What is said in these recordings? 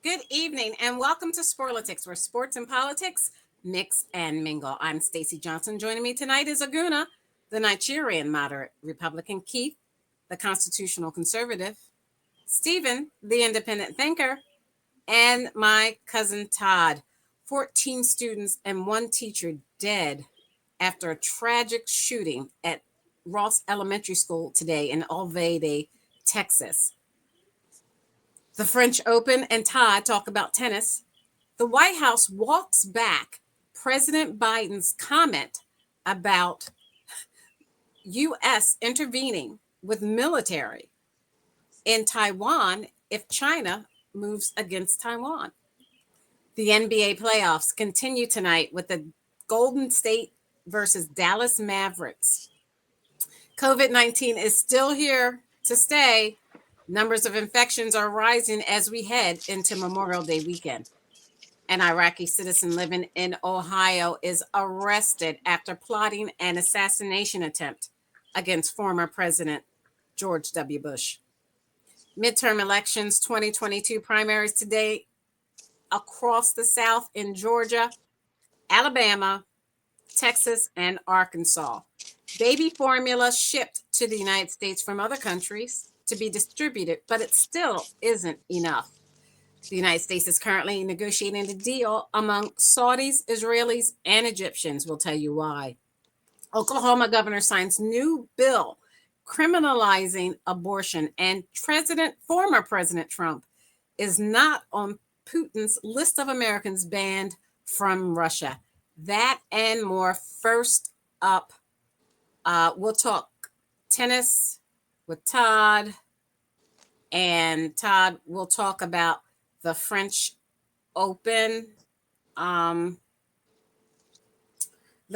Good evening and welcome to SPORLITIKS, where sports and politics mix and mingle. I'm Stacey Johnson. Joining me tonight is Aguna, the Nigerian moderate Republican, Keith, the constitutional conservative, Stephen, the independent thinker, and my cousin Todd. 14 students and one teacher dead after a tragic shooting at Ross Elementary School today in Uvalde, Texas. The French Open and Todd talk about tennis. The White House walks back President Biden's comment about U.S. intervening with military in Taiwan if China moves against Taiwan. The NBA playoffs continue tonight with the Golden State versus Dallas Mavericks. COVID-19 is still here to stay. Numbers of infections are rising as we head into Memorial Day weekend. An Iraqi citizen living in Ohio is arrested after plotting an assassination attempt against former President George W. Bush. Midterm elections 2022 primaries today across the South in Georgia, Alabama, Texas, and Arkansas. Baby formula shipped to the United States from other countries to be distributed, but it still isn't enough. The United States is currently negotiating a deal among Saudis, Israelis, and Egyptians. We'll tell you why. Oklahoma governor signs new bill criminalizing abortion, and former President Trump is not on Putin's list of Americans banned from Russia. That and more. First up, we'll talk tennis with Todd, and Todd will talk about the French Open. Let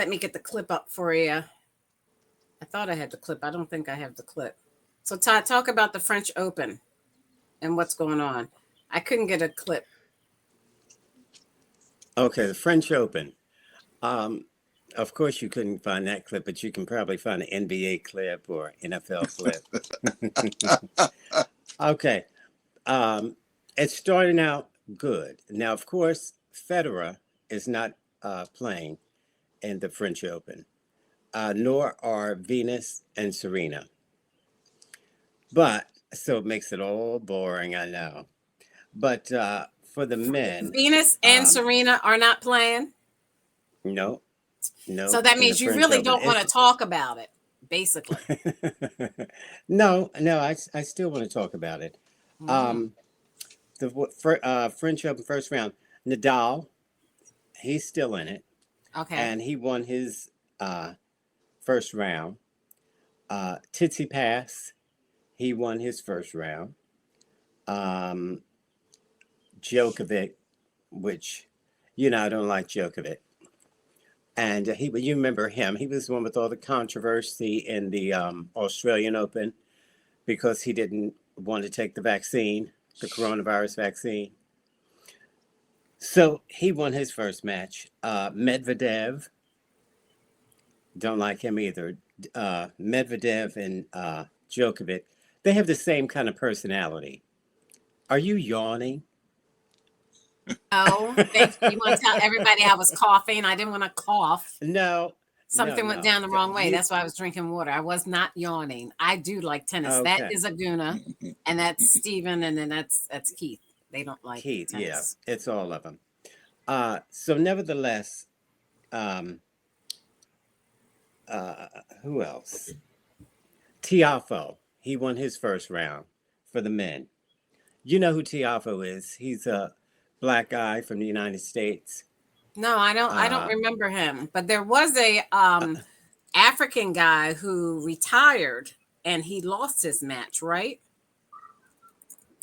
me get the clip up for you. I thought I had the clip. I don't think I have the clip. So Todd, talk about the French Open and what's going on. I couldn't get a clip. Okay, the French Open. Of course, you couldn't find that clip, but you can probably find an NBA clip or NFL clip. Okay. It's starting out good. Now, of course, Federer is not playing in the French Open, nor are Venus and Serena. But, so it makes it all boring, I know. But for the men... Venus and Serena are not playing? No. So that means you really don't want to talk about it, basically. No, I still want to talk about it. The French Open first round, Nadal, he's still in it. Okay. And he won his first round. Tsitsipas, he won his first round. Djokovic, which, I don't like Djokovic. And you remember him. He was the one with all the controversy in the Australian Open because he didn't want to take the vaccine, the coronavirus vaccine. So he won his first match. Medvedev, don't like him either. Medvedev and Djokovic, they have the same kind of personality. Are you yawning? Oh, you want to tell everybody I was coughing? I didn't want to cough. No. Something went down the wrong way. That's why I was drinking water. I was not yawning. I do like tennis. Okay. That is Aguna, and that's Stephen, and then that's Keith. They don't like Keith. Tennis. Yeah, it's all of them. So nevertheless, who else? Tiafoe. He won his first round for the men. You know who Tiafoe is? He's a black guy from the United States. No, I don't remember him. But there was a African guy who retired and he lost his match, right?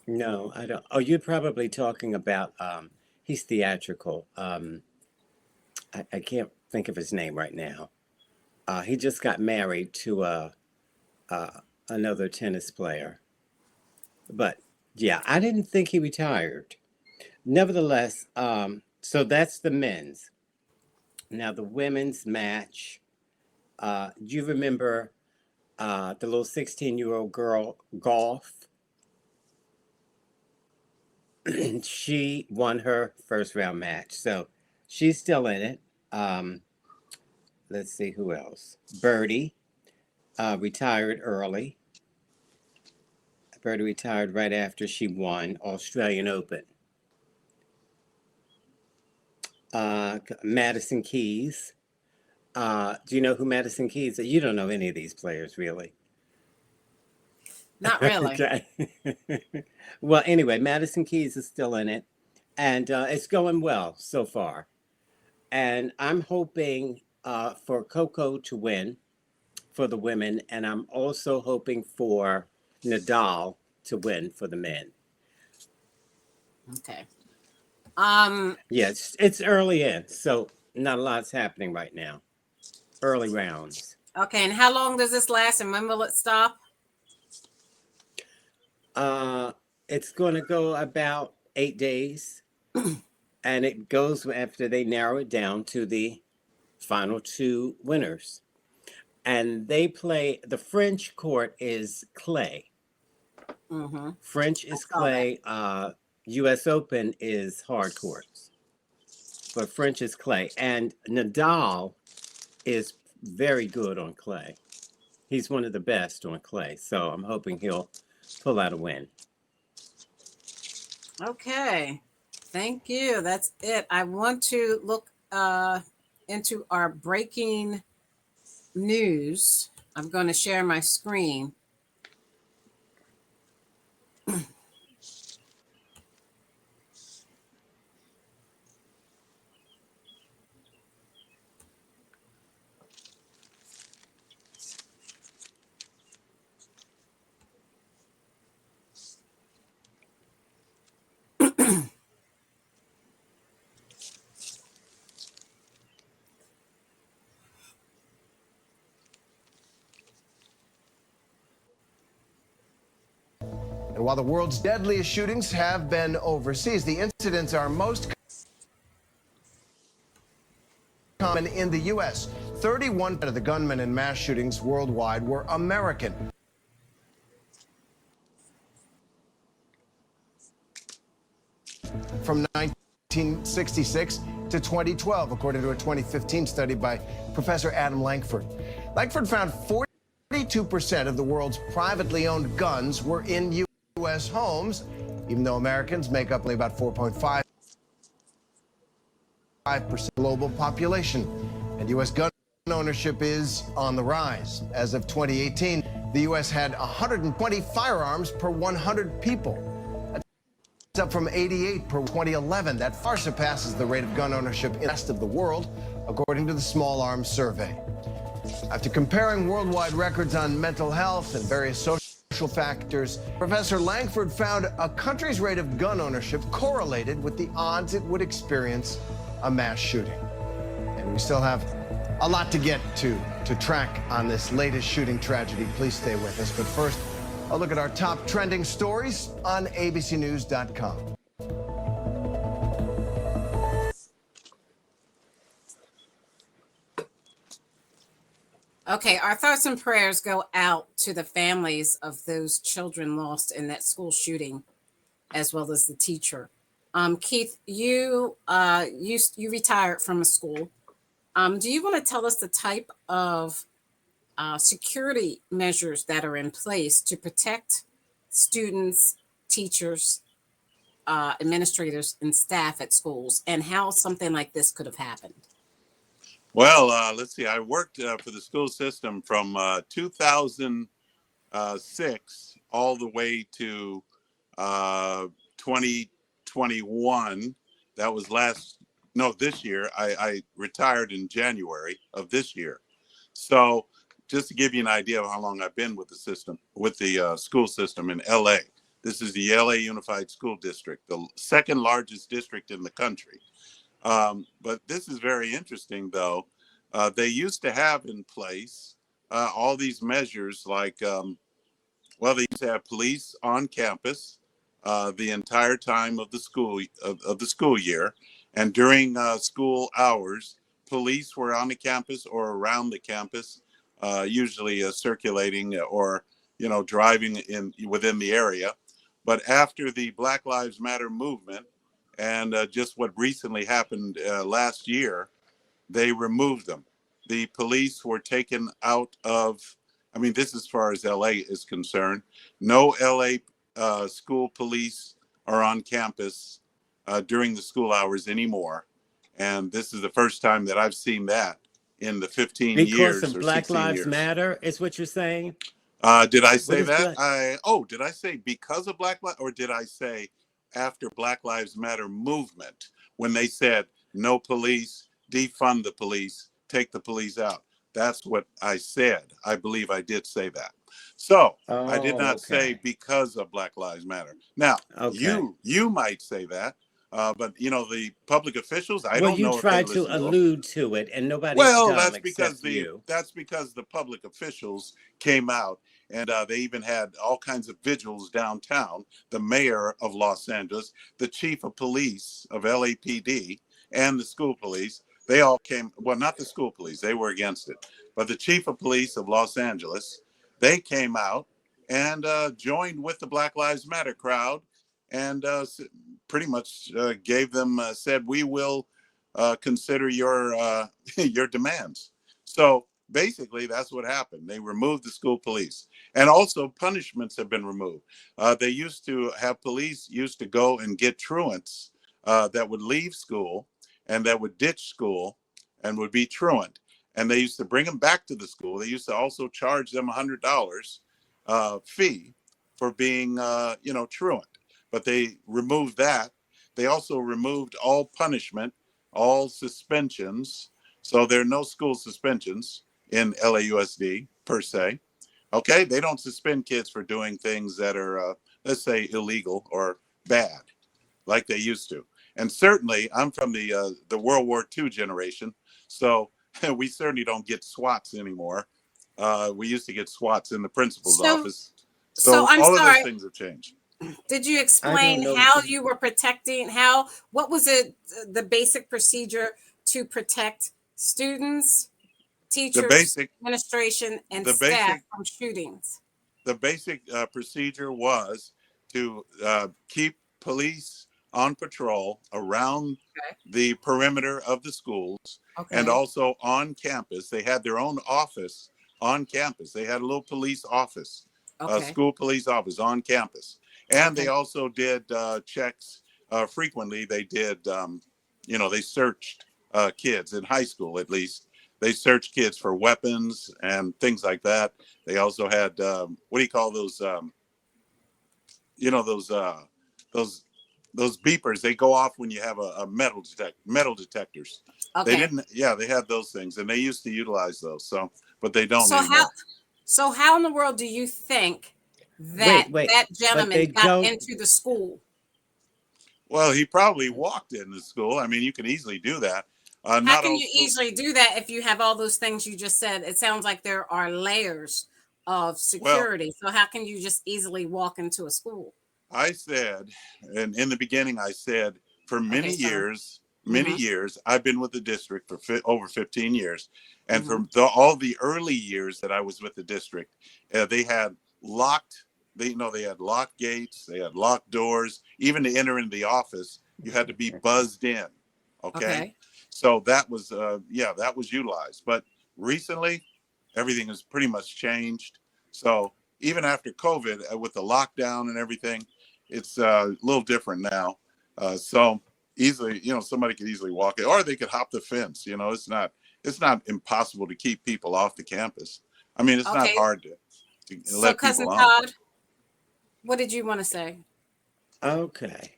No, I don't. Oh, you're probably talking about he's theatrical. I can't think of his name right now. He just got married to another tennis player. But yeah, I didn't think he retired. Nevertheless, so that's the men's. Now the women's match. Do you remember the little 16-year-old girl golf? she won her first round match, so she's still in it. Um, let's see who else. Birdie retired early. Birdie retired right after she won Australian Open. Madison Keys. Do you know who Madison Keys is? You don't know any of these players, really. Not really. Okay. Well, anyway, Madison Keys is still in it, and it's going well so far. And I'm hoping for Coco to win for the women, and I'm also hoping for Nadal to win for the men. Okay. Yeah, it's early in, so not a lot's happening right now. Early rounds. Okay, and how long does this last, and when will it stop? It's going to go about 8 days, and it goes after they narrow it down to the final two winners. And they play, the French court is clay. Mm-hmm. French is clay. US Open is hard courts, but French is clay. And Nadal is very good on clay. He's one of the best on clay. So I'm hoping he'll pull out a win. Okay. Thank you. That's it. I want to look into our breaking news. I'm going to share my screen. And while the world's deadliest shootings have been overseas, the incidents are most common in the U.S. 31% of the gunmen in mass shootings worldwide were American. From 1966 to 2012, according to a 2015 study by Professor Adam Lankford. Lankford found 42% of the world's privately owned guns were in U.S. homes, even though Americans make up only about 4.5% global population. And U.S. gun ownership is on the rise. As of 2018, the U.S. had 120 firearms per 100 people. That's up from 88 per 2011. That far surpasses the rate of gun ownership in the rest of the world, according to the Small Arms Survey. After comparing worldwide records on mental health and various social factors, Professor Lankford found a country's rate of gun ownership correlated with the odds it would experience a mass shooting. And we still have a lot to get to track on this latest shooting tragedy. Please stay with us. But first, a look at our top trending stories on abcnews.com. Okay, our thoughts and prayers go out to the families of those children lost in that school shooting, as well as the teacher. Keith, you retired from a school. Do you want to tell us the type of security measures that are in place to protect students, teachers, administrators, and staff at schools, and how something like this could have happened? Well, let's see. I worked for the school system from 2006 all the way to 2021. That was this year. I retired in January of this year. So just to give you an idea of how long I've been with the system, with the school system in LA. This is the LA Unified School District, the second largest district in the country. But this is very interesting, though. They used to have in place all these measures like, they used to have police on campus the entire time of the school year, and during school hours, police were on the campus or around the campus, usually circulating or driving within the area. But after the Black Lives Matter movement and just what recently happened last year, they removed them. The police were taken out of, I mean, this as far as LA is concerned. No LA school police are on campus during the school hours anymore. And this is the first time that I've seen that in the 15 Because years of or Black 16 Lives years. Matter, is what you're saying? Did I What say is that? Black? Did I say because of Black Lives, or did I say after Black Lives Matter movement when they said no police, defund the police, take the police out? That's what I said. I believe I did say that. So I did Oh, not say okay. because of Black Lives Matter. Now Okay. you might say that, but you know the public officials. I Well, don't you know if they tried to listen to them. allude to it, and nobody's Well, dumb except you. that's because the public officials came out and they even had all kinds of vigils downtown. The mayor of Los Angeles, the chief of police of LAPD, and the school police. They all came. Well, not the school police; they were against it. But the chief of police of Los Angeles, they came out and joined with the Black Lives Matter crowd, and pretty much gave them said, "We will." Consider your your demands. So basically, that's what happened. They removed the school police, and also punishments have been removed. They used to have police used to go and get truants that would leave school and that would ditch school and would be truant, and they used to bring them back to the school. They used to also charge them $100 fee for being truant, but they removed that. They also removed all punishment, all suspensions. So there are no school suspensions in LAUSD per se. Okay, they don't suspend kids for doing things that are, let's say, illegal or bad, like they used to. And certainly, I'm from the World War II generation, so we certainly don't get SWATs anymore. We used to get SWATs in the principal's So, office. so So I'm all of those sorry. things have changed. Did you I don't explain know. how you were protecting? What was it? The basic procedure to protect students, The teachers, basic, administration, and the staff basic from shootings? the basic procedure was to keep police on patrol around Okay. the perimeter of the schools and Okay. also on campus. They had their own office on campus. They had a little police office, a Okay. school police office on campus. And they Okay. also did checks frequently. They did, they searched kids in high school at least. They searched kids for weapons and things like that. They also had what do you call those? You know those those beepers. They go off when you have a metal detectors. They Okay. didn't. Yeah, they had those things, and they used to utilize those. So, but they don't So how anymore. so how in the world do you think that Wait. that But they gentleman got don't. into the school? Well, he probably walked into school. I mean, you can easily do that. How Not can all you school. easily do that if you have all those things you just said? It sounds like there are layers of Well, security. So how can you just easily walk into a school? I said, and in the beginning, I said, for Okay, so many mhm, years, I've been with the district for over 15 years. And mhm. for all the early years that I was with the district, they had locked, they had locked gates, they had locked doors. Even to enter into the office, you had to be buzzed in. Okay. Okay. So that was, that was utilized. But recently, everything has pretty much changed. So even after COVID, with the lockdown and everything, it's a little different now. So easily, somebody could easily walk it, or they could hop the fence. It's not impossible to keep people off the campus. I mean, it's not Okay. hard to So let cousin people on. Todd, what did you want to say? Okay.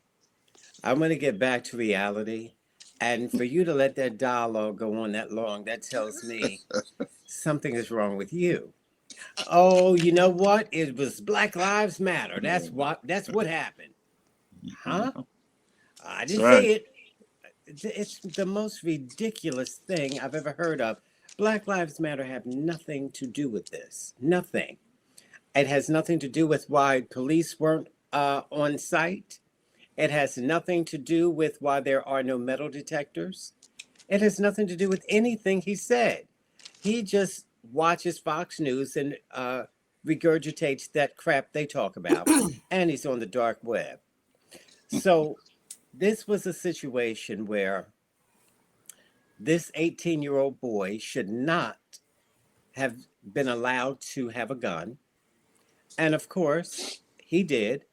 I'm going to get back to reality. And for you to let that dialogue go on that long, that tells me something is wrong with you. Oh, you know what? It was Black Lives Matter. That's what happened. Huh? I That's didn't right. say it. It's the most ridiculous thing I've ever heard of. Black Lives Matter have nothing to do with this. Nothing. It has nothing to do with why police weren't on site. It has nothing to do with why there are no metal detectors. It has nothing to do with anything he said. He just watches Fox News and regurgitates that crap they talk about, and he's on the dark web. So this was a situation where this 18-year-old boy should not have been allowed to have a gun. And of course, he did.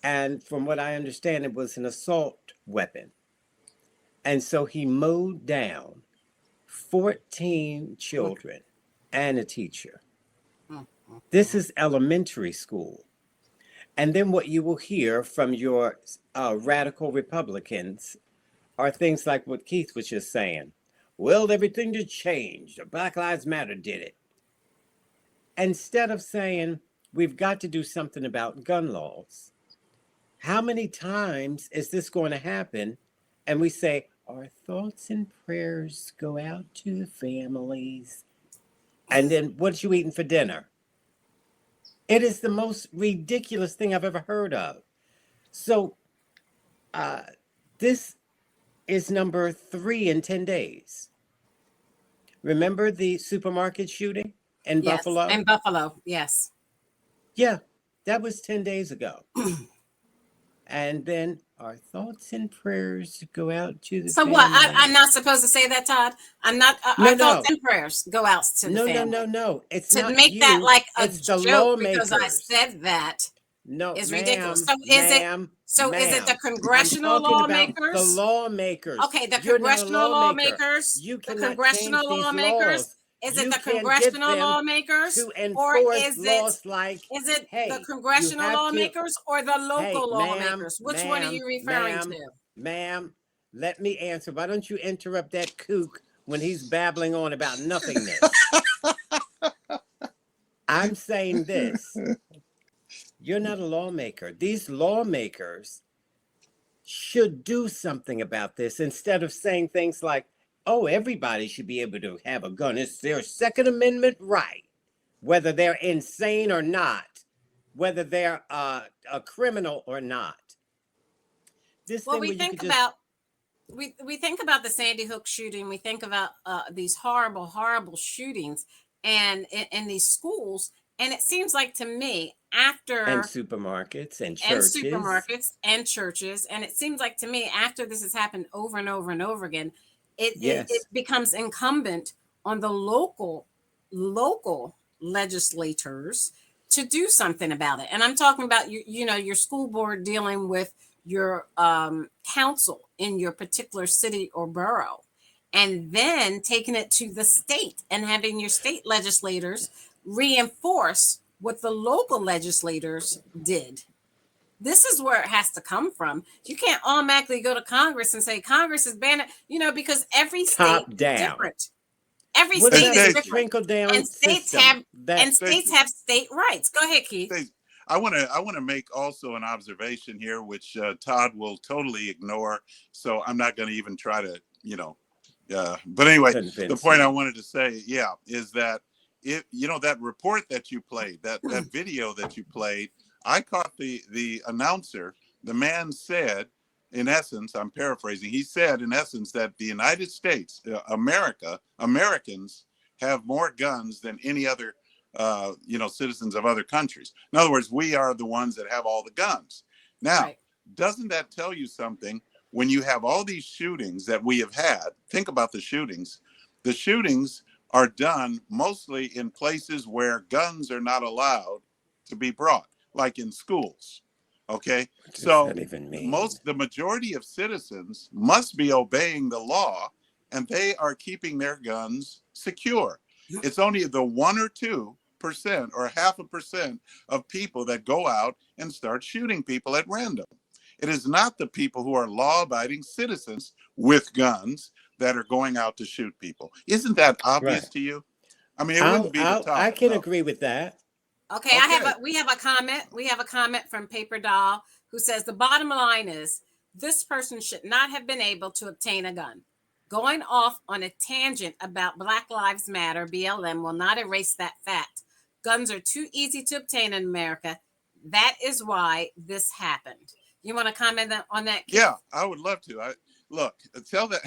And from what I understand, it was an assault weapon. And so he mowed down 14 children and a teacher. This is elementary school. And then what you will hear from your radical Republicans are things like what Keith was just saying. Well, everything did change. The Black Lives Matter did it. Instead of saying, we've got to do something about gun laws. How many times is this going to happen? And we say, our thoughts and prayers go out to the families. And then what you eating for dinner? It is the most ridiculous thing I've ever heard of. So this is number 3 in 10 days. Remember the supermarket shooting in Buffalo? In Buffalo, yes. Yeah, that was 10 days ago. And then our thoughts and prayers go out to the So family. what? I'm not supposed to say that, Todd? I'm not. Our thoughts and prayers go out to the family. No. It's to not make you, that like a it's the joke lawmakers. because I said that is ridiculous. So is it the congressional lawmakers? The lawmakers. Okay, the congressional lawmakers. You the cannot congressional change these lawmakers. laws. Is it You the can congressional get them lawmakers, to or enforce is laws it like, the you congressional have to- lawmakers or the local Hey, lawmakers? Which one are you referring to? Ma'am, let me answer. Why don't you interrupt that kook when he's babbling on about nothingness? I'm saying this. You're not a lawmaker. These lawmakers should do something about this instead of saying things like, oh, everybody should be able to have a gun. It's their Second Amendment right, whether they're insane or not, whether they're a criminal or not. Well, we think about the Sandy Hook shooting. We think about these horrible, horrible shootings and in these schools. And it seems like to me and supermarkets and churches. And it seems like to me after this has happened over and over and over again, it becomes incumbent on the local legislators to do something about it. And I'm talking about your school board dealing with your council in your particular city or borough, and then taking it to the state and having your state legislators reinforce what the local legislators did. This is where it has to come from. You can't automatically go to Congress and say Congress is banning, because every state is different. Every state is different. And states have state rights. Go ahead, Keith. I want to make also an observation here, which Todd will totally ignore. So I'm not going to even try to, but anyway, the point I wanted to say, is that that report that you played, that video that you played, I caught the announcer. The man said, in essence, I'm paraphrasing, he said, in essence, that the United States, Americans have more guns than any other, citizens of other countries. In other words, we are the ones that have all the guns. Now, doesn't that tell you something? When you have all these shootings that we have had, think about the shootings. The shootings are done mostly in places where guns are not allowed to be brought, like in schools. Okay, so the majority of citizens must be obeying the law, and they are keeping their guns secure. It's only the 1 or 2% or 0.5% of people that go out and start shooting people at random. It is not the people who are law-abiding citizens with guns that are going out to shoot people. Isn't that obvious to you? I mean, it wouldn't be the top. I can agree with that. Okay, we have a comment. We have a comment from Paper Doll who says the bottom line is this person should not have been able to obtain a gun. Going off on a tangent about Black Lives Matter, BLM, will not erase that fact. Guns are too easy to obtain in America. That is why this happened. You want to comment on that, Keith? Yeah, I would love to. Tell that.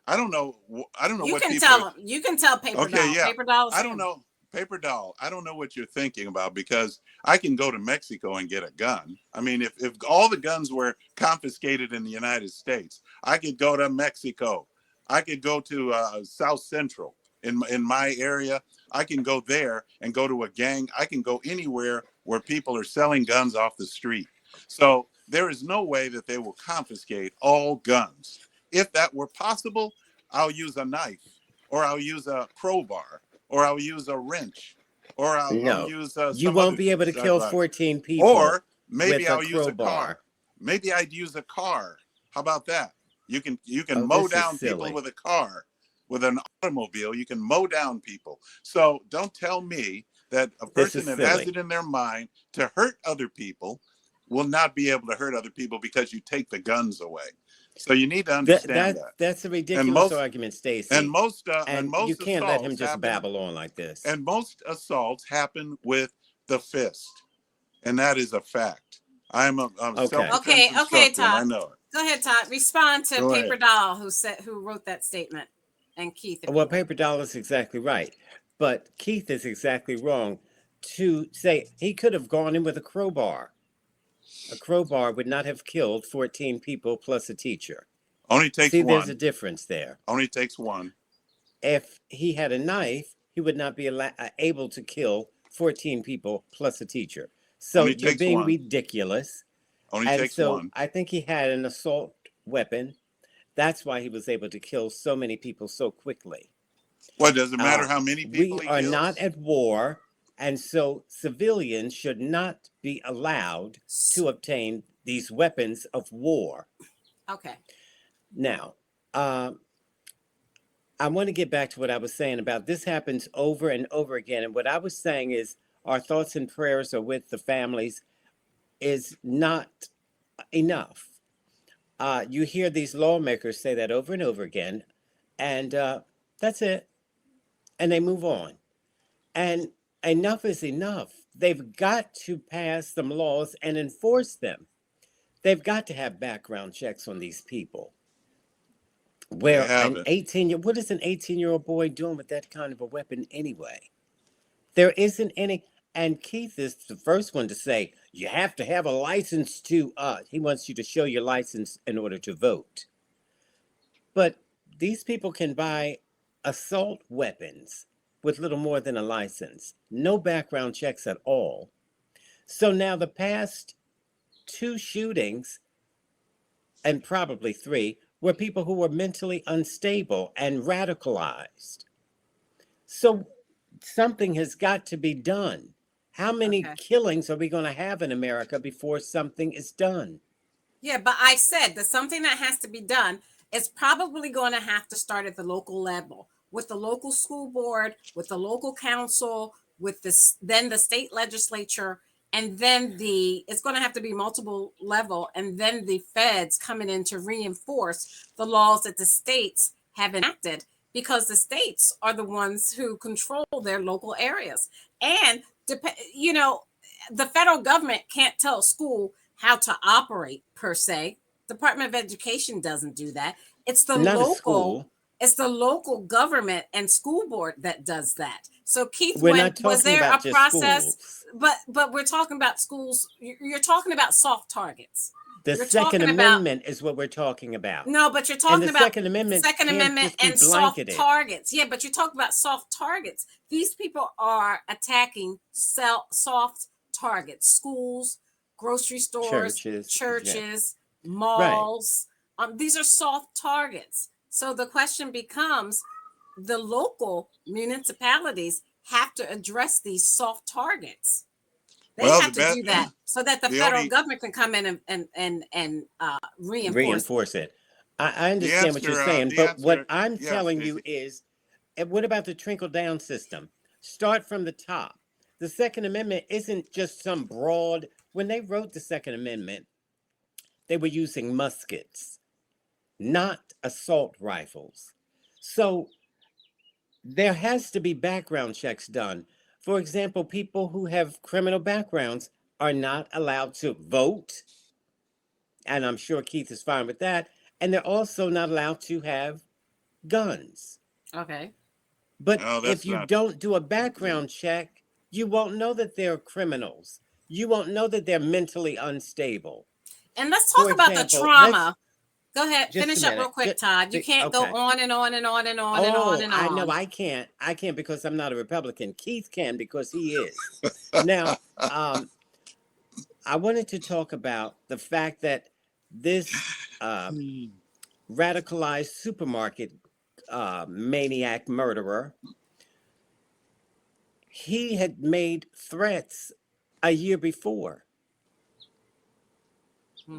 I don't know. You what can people tell them. You can tell Paper Doll. Yeah. Paper Doll. I don't know. Paper doll, I don't know what you're thinking about, because I can go to Mexico and get a gun. I mean, if all the guns were confiscated in the United States, I could go to Mexico. I could go to South Central in my area. I can go there and go to a gang. I can go anywhere where people are selling guns off the street. So there is no way that they will confiscate all guns. If that were possible, I'll use a knife, or I'll use a crowbar, or I'll use a wrench, or I'll No, use you some won't other be able to kill device. 14 people Or maybe with a I'll use a car. crowbar. Maybe I'd use a car. How about that? You can Oh, mow this is down people silly. with a car, with an automobile. You can mow down people. So don't tell me that a This person is that has silly. it in their mind to hurt other people will not be able to hurt other people because you take the guns away. So you need to understand that. That's a ridiculous most- argument, Stacy. And most You can't let him assaults just happen- babble on like this. And most assaults happen with the fist, and that is a fact. I'm a Okay. self-defense Okay, instructor, and I Todd. know it. Go ahead, Todd. Respond to Go Paper ahead. Doll, who wrote that statement, and Keith. if Well, you will. Paper Doll is exactly right. But Keith is exactly wrong to say he could have gone in with a crowbar. A crowbar would not have killed 14 people plus a teacher. Only takes See, one. there's a difference there. Only takes one. If he had a knife, he would not be able to kill 14 people plus a teacher. So Only you're takes being one. ridiculous. Only And takes so one. I think he had an assault weapon. That's why he was able to kill so many people so quickly. What, does it matter how many people We he are kills? not at war, and so civilians should not be allowed to obtain these weapons of war. Okay. Now, I want to get back to what I was saying about this happens over and over again. And what I was saying is our thoughts and prayers are with the families is not enough. You hear these lawmakers say that over and over again, and that's it. And they move on. And enough is enough. They've got to pass some laws and enforce them. They've got to have background checks on these people. Where an 18-year, what is an 18-year-old boy doing with that kind of a weapon anyway? There isn't any. And Keith is the first one to say, you have to have a license to, he wants you to show your license in order to vote. But these people can buy assault weapons with little more than a license. No background checks at all. So now the past 2 shootings, and probably 3, were people who were mentally unstable and radicalized. So something has got to be done. How many killings are we going to have in America before something is done? Yeah, but I said that something that has to be done is probably going to have to start at the local level, with the local school board, with the local council, with this, then the state legislature, and then it's going to have to be multiple level, and then the feds coming in to reinforce the laws that the states have enacted, because the states are the ones who control their local areas. And the federal government can't tell a school how to operate per se. Department of Education doesn't do that. It's the local government and school board that does that. So Keith, was there a process? But we're talking about schools. You're talking about soft targets. The Second Amendment is what we're talking about. No, but you're talking about Second Amendment and soft targets. Yeah, but you're talking about soft targets. These people are attacking soft targets: schools, grocery stores, churches, malls. Right. These are soft targets. So the question becomes, the local municipalities have to address these soft targets. They have to do that so that the federal government can come in and reinforce it. I understand what you're saying, but what I'm telling you is, what about the trickle-down system? Start from the top. The Second Amendment isn't just some broad. When they wrote the Second Amendment, they were using muskets, not assault rifles. So there has to be background checks done. For example, people who have criminal backgrounds are not allowed to vote. And I'm sure Keith is fine with that. And they're also not allowed to have guns. Okay. But No, if that's you not. don't do a background check, you won't know that they're criminals. You won't know that they're mentally unstable. And let's For talk about the example, let's trauma. Go ahead, just a finish up real minute. quick, Todd. You can't go Okay. on and on and on and on and on Oh, and I know on. I can't. I can't because I'm not a Republican. Keith can because he is. Now, I wanted to talk about the fact that this radicalized supermarket maniac murderer, he had made threats a year before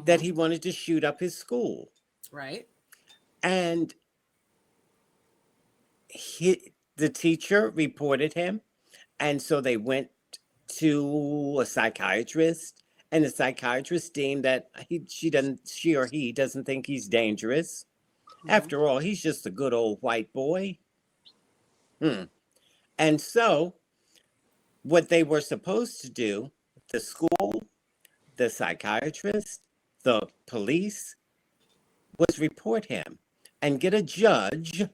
that he wanted to shoot up his school. Right. And the teacher reported him. And so they went to a psychiatrist, and the psychiatrist deemed that she or he doesn't think he's dangerous. After all, he's just a good old white boy. And so, what they were supposed to do, the school, the psychiatrist, the police, was report him and get a judge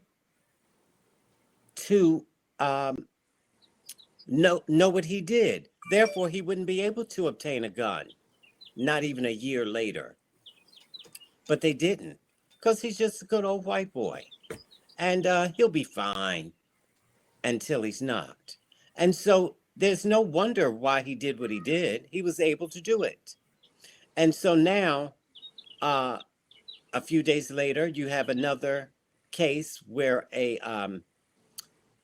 to know what he did. Therefore, he wouldn't be able to obtain a gun, not even a year later. But they didn't, because he's just a good old white boy. And he'll be fine until he's not. And so there's no wonder why he did what he did. He was able to do it. And so now, a few days later, you have another case where a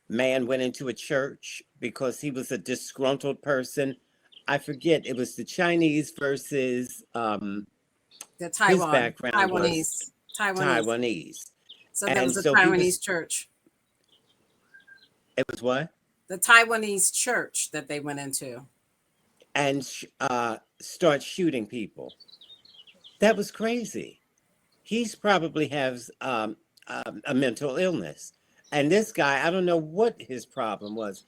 man went into a church because he was a disgruntled person. I forget, it was the Chinese versus The his Taiwan, background was Taiwanese. Taiwanese. So there And was a so he was, Taiwanese church, it was what? the Taiwanese church that they went into. And start shooting people. That was crazy. He's probably has a mental illness. And this guy, I don't know what his problem was.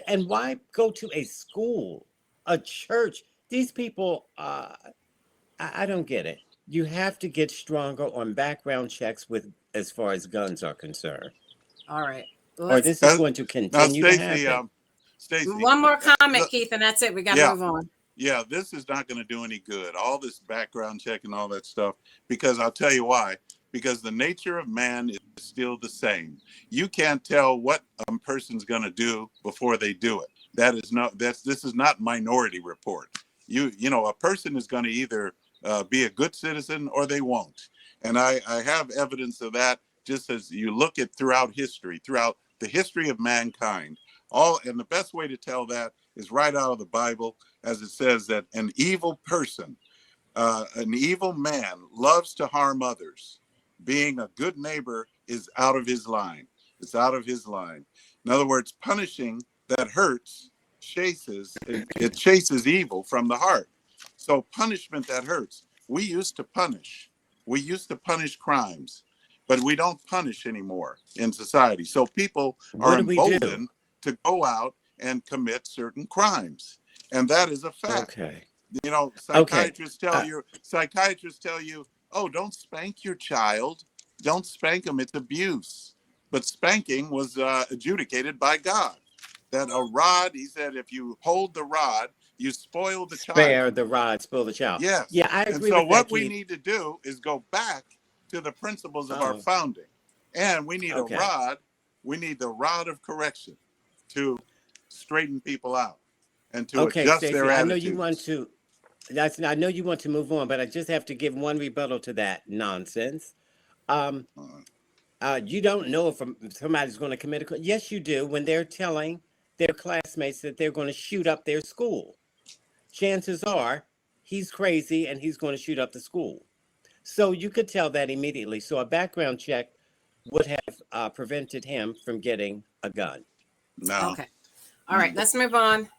And why go to a school, a church? These people, I don't get it. You have to get stronger on background checks with as far as guns are concerned, All right. or Let's this is going to Now, continue to happen. Stacy, one more comment, look, Keith, and that's it. We got to yeah, move on. yeah, this is not going to do any good. All this background check and all that stuff, because I'll tell you why. Because the nature of man is still the same. You can't tell what a person's going to do before they do it. This is not Minority Report. You know, a person is going to either be a good citizen or they won't. And I have evidence of that just as you look at throughout the history of mankind. And the best way to tell that is right out of the Bible, as it says that an evil person, an evil man loves to harm others. Being a good neighbor is out of his line. It's out of his line. In other words, punishing that hurts it chases evil from the heart. So punishment that hurts. We used to punish. We used to punish crimes, but we don't punish anymore in society. So people are What do we do? emboldened to go out and commit certain crimes. And that is a fact. Okay. You know, Okay. psychiatrists tell you, oh, don't spank your child. Don't spank them. It's abuse. But spanking was adjudicated by God. That a rod, he said, if you hold the rod, you spoil the child. Spare the rod, spoil the child. Yes. Yeah, I And agree so with that, what we Keith. need to do is go back to the principles of our Oh, founding. And we need okay. we need the rod of correction to straighten people out and to Okay, adjust Stacey, their I attitudes. know you want to. I know you want to move on, but I just have to give one rebuttal to that nonsense. Um, you don't know if somebody's going to commit a crime. Yes, you do when they're telling their classmates that they're going to shoot up their school. Chances are he's crazy and he's going to shoot up the school. So you could tell that immediately. So a background check would have prevented him from getting a gun. No. Okay. All right. Let's move on.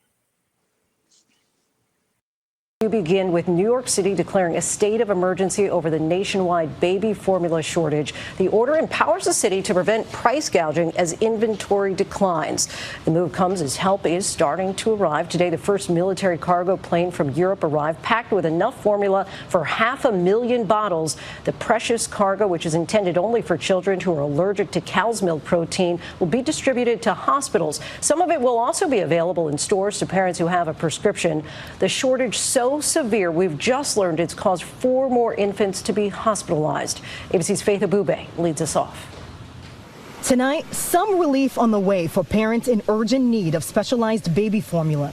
We begin with New York City declaring a state of emergency over the nationwide baby formula shortage. The order empowers the city to prevent price gouging as inventory declines. The move comes as help is starting to arrive. Today, the first military cargo plane from Europe arrived, packed with enough formula for 500,000 bottles. The precious cargo, which is intended only for children who are allergic to cow's milk protein, will be distributed to hospitals. Some of it will also be available in stores to parents who have a prescription. The shortage so severe, we've just learned it's caused 4 more infants to be hospitalized. ABC's Faith Abube leads us off. Tonight, some relief on the way for parents in urgent need of specialized baby formula.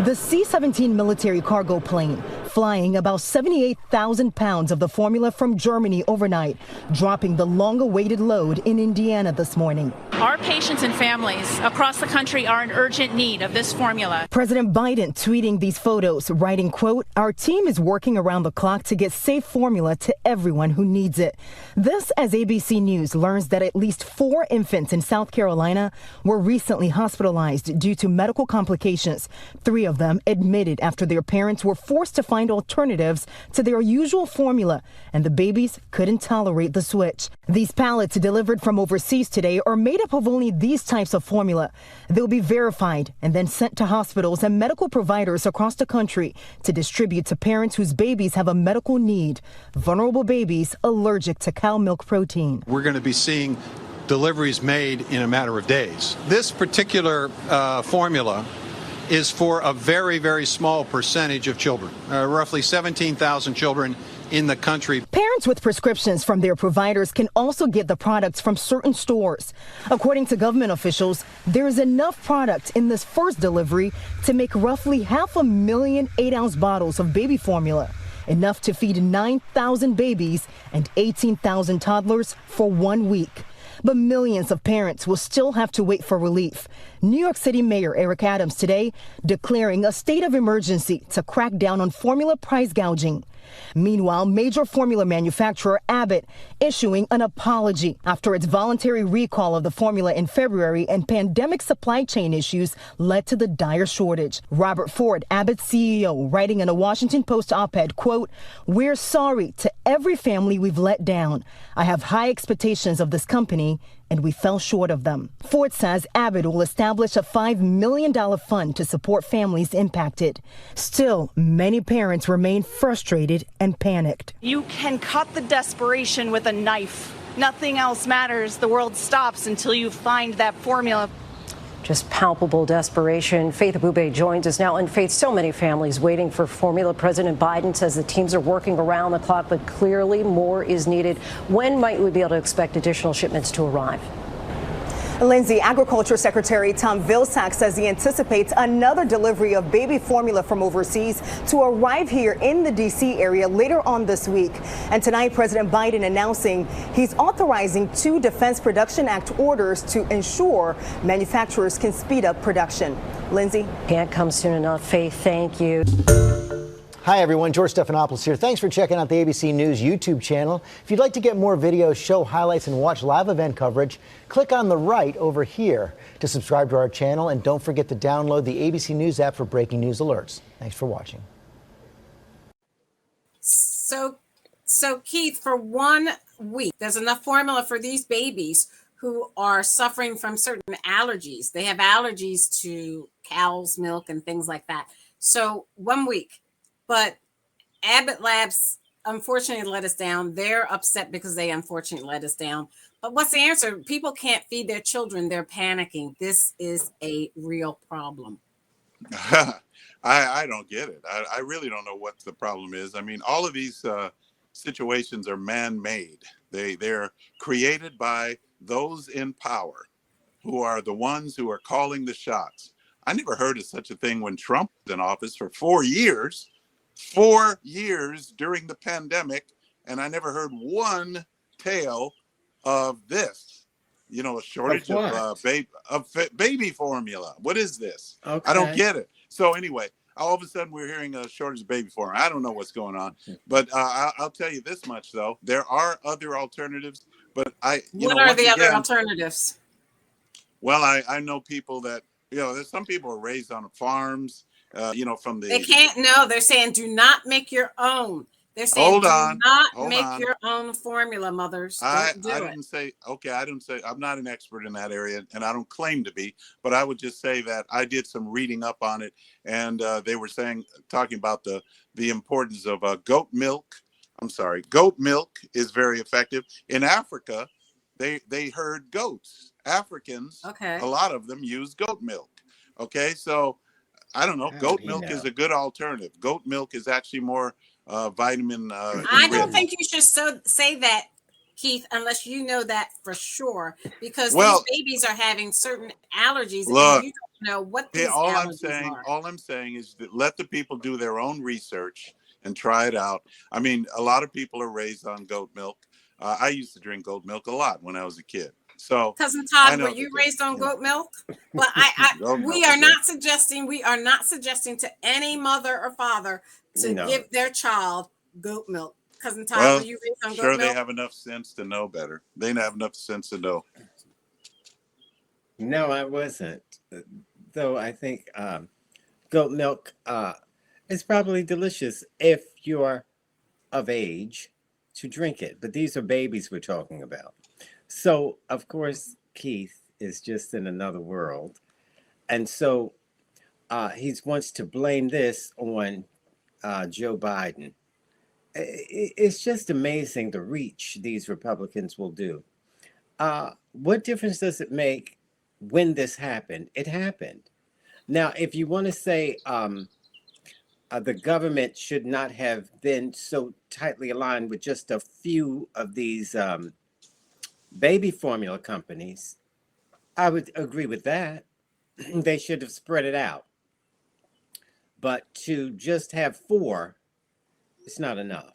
The C-17 military cargo plane flying about 78,000 pounds of the formula from Germany overnight, dropping the long-awaited load in Indiana this morning. Our patients and families across the country are in urgent need of this formula. President Biden tweeting these photos, writing, quote, "Our team is working around the clock to get safe formula to everyone who needs it." This as ABC News learns that at least 4 infants in South Carolina were recently hospitalized due to medical complications. 3 of them admitted after their parents were forced to find alternatives to their usual formula, and the babies couldn't tolerate the switch. These pallets delivered from overseas today are made up of only these types of formula. They'll be verified and then sent to hospitals and medical providers across the country to distribute to parents whose babies have a medical need, vulnerable babies allergic to cow milk protein. We're going to be seeing deliveries made in a matter of days. This particular formula is for a very, very small percentage of children, roughly 17,000 children in the country. Parents with prescriptions from their providers can also get the products from certain stores. According to government officials, there is enough product in this first delivery to make roughly 500,000 8-ounce bottles of baby formula, enough to feed 9,000 babies and 18,000 toddlers for 1 week. But millions of parents will still have to wait for relief. New York City Mayor Eric Adams today declaring a state of emergency to crack down on formula price gouging. Meanwhile, major formula manufacturer Abbott issuing an apology after its voluntary recall of the formula in February and pandemic supply chain issues led to the dire shortage. Robert Ford, Abbott's CEO, writing in a Washington Post op-ed, quote, "We're sorry to every family we've let down. I have high expectations of this company, and we fell short of them." Ford says Abbott will establish a $5 million fund to support families impacted. Still, many parents remain frustrated and panicked. You can cut the desperation with a knife. Nothing else matters. The world stops until you find that formula. Just palpable desperation. Faith Abube joins us now. And Faith, so many families waiting for formula. President Biden says the teams are working around the clock, but clearly more is needed. When might we be able to expect additional shipments to arrive? Lindsay, Agriculture Secretary Tom Vilsack says he anticipates another delivery of baby formula from overseas to arrive here in the D.C. area later on this week. And tonight, President Biden announcing he's authorizing 2 Defense Production Act orders to ensure manufacturers can speed up production. Lindsay? Can't come soon enough. Faith, thank you. Hi, everyone. George Stephanopoulos here. Thanks for checking out the ABC News YouTube channel. If you'd like to get more videos, show highlights, and watch live event coverage, click on the right over here to subscribe to our channel. And don't forget to download the ABC News app for breaking news alerts. Thanks for watching. So Keith, for 1 week, there's enough formula for these babies who are suffering from certain allergies. They have allergies to cow's milk and things like that. So 1 week. But Abbott Labs unfortunately let us down. They're upset because they unfortunately let us down. But what's the answer? People can't feed their children. They're panicking. This is a real problem. I don't get it. I really don't know what the problem is. I mean, all of these situations are man-made. They're created by those in power who are the ones who are calling the shots. I never heard of such a thing when Trump was in office for 4 years. 4 years during the pandemic, and I never heard one tale of this. You know, a shortage of baby formula. What is this? Okay. I don't get it. So anyway, all of a sudden we're hearing a shortage of baby formula. I don't know what's going on, but I'll tell you this much though: there are other alternatives. But what are the other alternatives? Well, I know people that there's some people are raised on farms. from the. They can't. No, they're saying do not make your own. They're saying Hold do on. not Hold make on. your own formula, mothers. I Don't do it. didn't say, okay, I didn't say, I'm not an expert in that area, and I don't claim to be, but I would just say that I did some reading up on it, and they were talking about the importance of goat milk. I'm sorry, goat milk is very effective. In Africa, they herd goats. Africans, Okay. a lot of them use goat milk. Okay, so I don't know, How goat would he milk is know? a good alternative. Goat milk is actually more vitamin I don't rich. think you should say that, Keith, unless you know that for sure, because these Well, babies are having certain allergies, and look, you don't know what hey, these allergies are. all I'm saying is that let the people do their own research and try it out. I mean, a lot of people are raised on goat milk. I used to drink goat milk a lot when I was a kid. So Cousin I Todd, were know you that raised on you know, goat milk? But goat we milk are is a, not suggesting to any mother or father to No. give their child goat milk. Cousin Todd, were well, you raised on goat sure they milk? have enough sense to know better. They have enough sense to know. No, I wasn't. Though I think goat milk is probably delicious if you're of age to drink it. But these are babies we're talking about. So, of course, Keith is just in another world. And so he wants to blame this on Joe Biden. It's just amazing the reach these Republicans will do. What difference does it make when this happened? It happened. Now, if you want to say the government should not have been so tightly aligned with just a few of these baby formula companies, I would agree with that. They should have spread it out. But to just have four, it's not enough.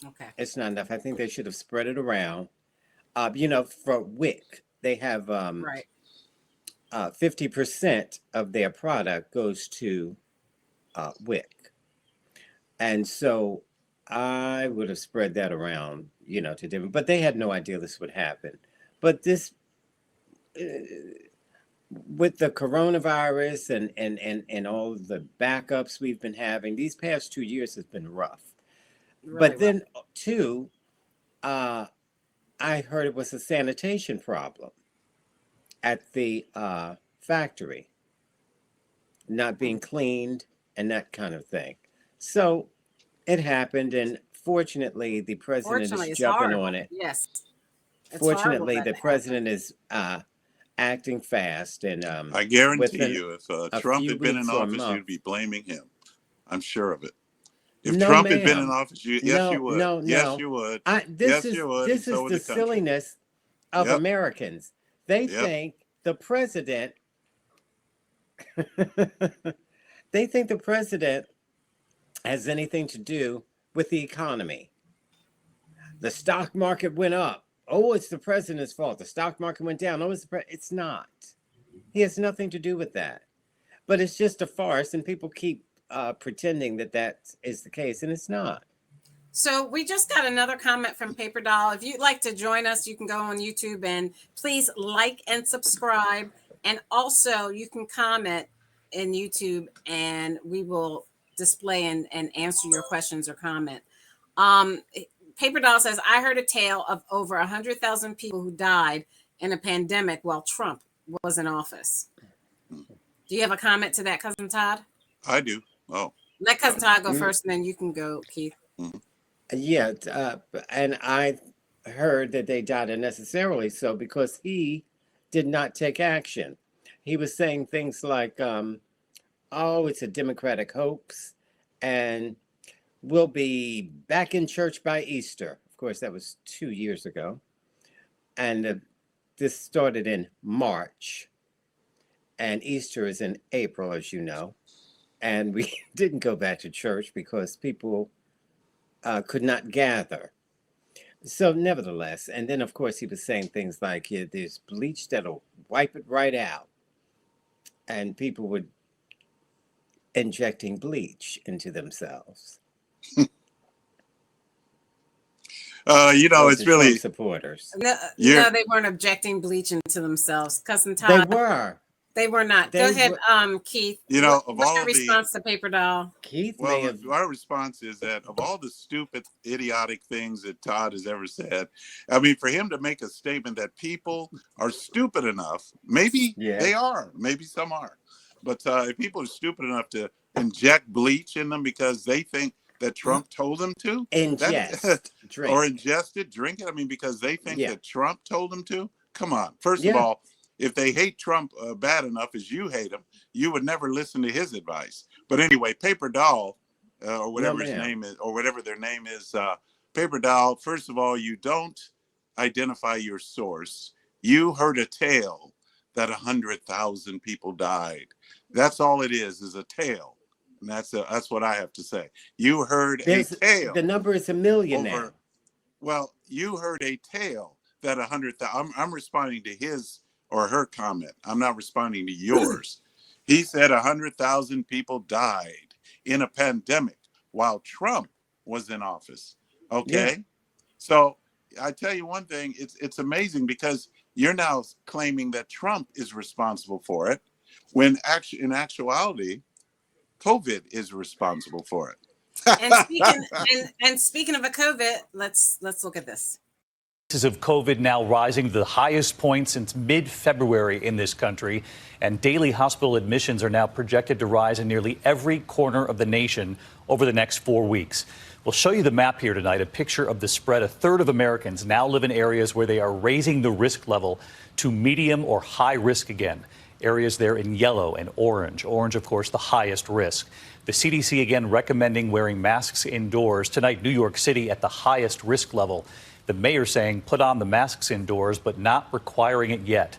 Okay. It's not enough. I think they should have spread it around. For WIC, they have Right. 50% of their product goes to WIC. And so I would have spread that around, to different, but they had no idea this would happen. But this, with the coronavirus and all of the backups we've been having, these past 2 years has been rough. Really But then, too, I heard it was a sanitation problem at the factory, not being cleaned and that kind of thing. So it happened, and fortunately, the president Fortunately, is it's jumping horrible. on it. Yes. It's horrible Fortunately, that the it happened. president is acting fast, and I guarantee within you, if a Trump few had been in weeks or a office, month. you'd be blaming him. I'm sure of it. If No, Trump had been in ma'am. office, yes, you No, would. no, Yes, no. you would. This Yes, is you would. And this so is would the the country. silliness of Yep. Americans. They Yep. think the president. They think the president has anything to do with the economy. The stock market went up. Oh, it's the president's fault. The stock market went down. Oh, it's not. He has nothing to do with that. But it's just a farce, and people keep pretending that is the case, and it's not. So we just got another comment from Paper Doll. If you'd like to join us, you can go on YouTube and please like and subscribe. And also you can comment in YouTube and we will display and answer your questions or comment. Paper Doll says, I heard a tale of over 100,000 people who died in a pandemic while Trump was in office. Do you have a comment to that, Cousin Todd? I do. Oh. Let Cousin Todd go first, and then you can go, Keith. Mm-hmm. Yeah, and I heard that they died unnecessarily so because he did not take action. He was saying things like, oh, it's a Democratic hoax, and we'll be back in church by Easter. Of course, that was 2 years ago. And this started in March, and Easter is in April, as you know. And we didn't go back to church because people could not gather. So nevertheless, and then of course he was saying things like, yeah, there's bleach that'll wipe it right out. And people were injecting bleach into themselves. It's really Trump supporters. No, they weren't injecting bleach into themselves. Cousin Todd. They were. They were not. Go They ahead, were- Keith. You know, of What's all your the response to Paper Doll? Keith may well, have. our response is that of all the stupid, idiotic things that Todd has ever said, I mean, for him to make a statement that people are stupid enough, maybe they are, maybe some are, but if people are stupid enough to inject bleach in them because they think that Trump told them to, or ingest it, drink it, I mean, because they think that Trump told them to, come on. First of all, if they hate Trump bad enough as you hate him, you would never listen to his advice. But anyway, Paper Doll, or whatever his name is, or whatever their name is, Paper Doll, first of all, you don't identify your source. You heard a tale that 100,000 people died. That's all it is a tale. And that's what I have to say. You heard a tale. The number is 1 million now. Well, you heard a tale that 100,000. I'm responding to his or her comment. I'm not responding to yours. He said 100,000 people died in a pandemic while Trump was in office. Okay. Yeah. So I tell you one thing, it's amazing because you're now claiming that Trump is responsible for it when in actuality, COVID is responsible for it. And speaking of a COVID, let's look at this. Cases of COVID now rising to the highest point since mid-February in this country, and daily hospital admissions are now projected to rise in nearly every corner of the nation over the next 4 weeks. We'll show you the map here tonight, a picture of the spread. A third of Americans now live in areas where they are raising the risk level to medium or high risk again. Areas there in yellow and orange. Orange, of course, the highest risk. The CDC again recommending wearing masks indoors. Tonight, New York City at the highest risk level. The mayor saying put on the masks indoors, but not requiring it yet.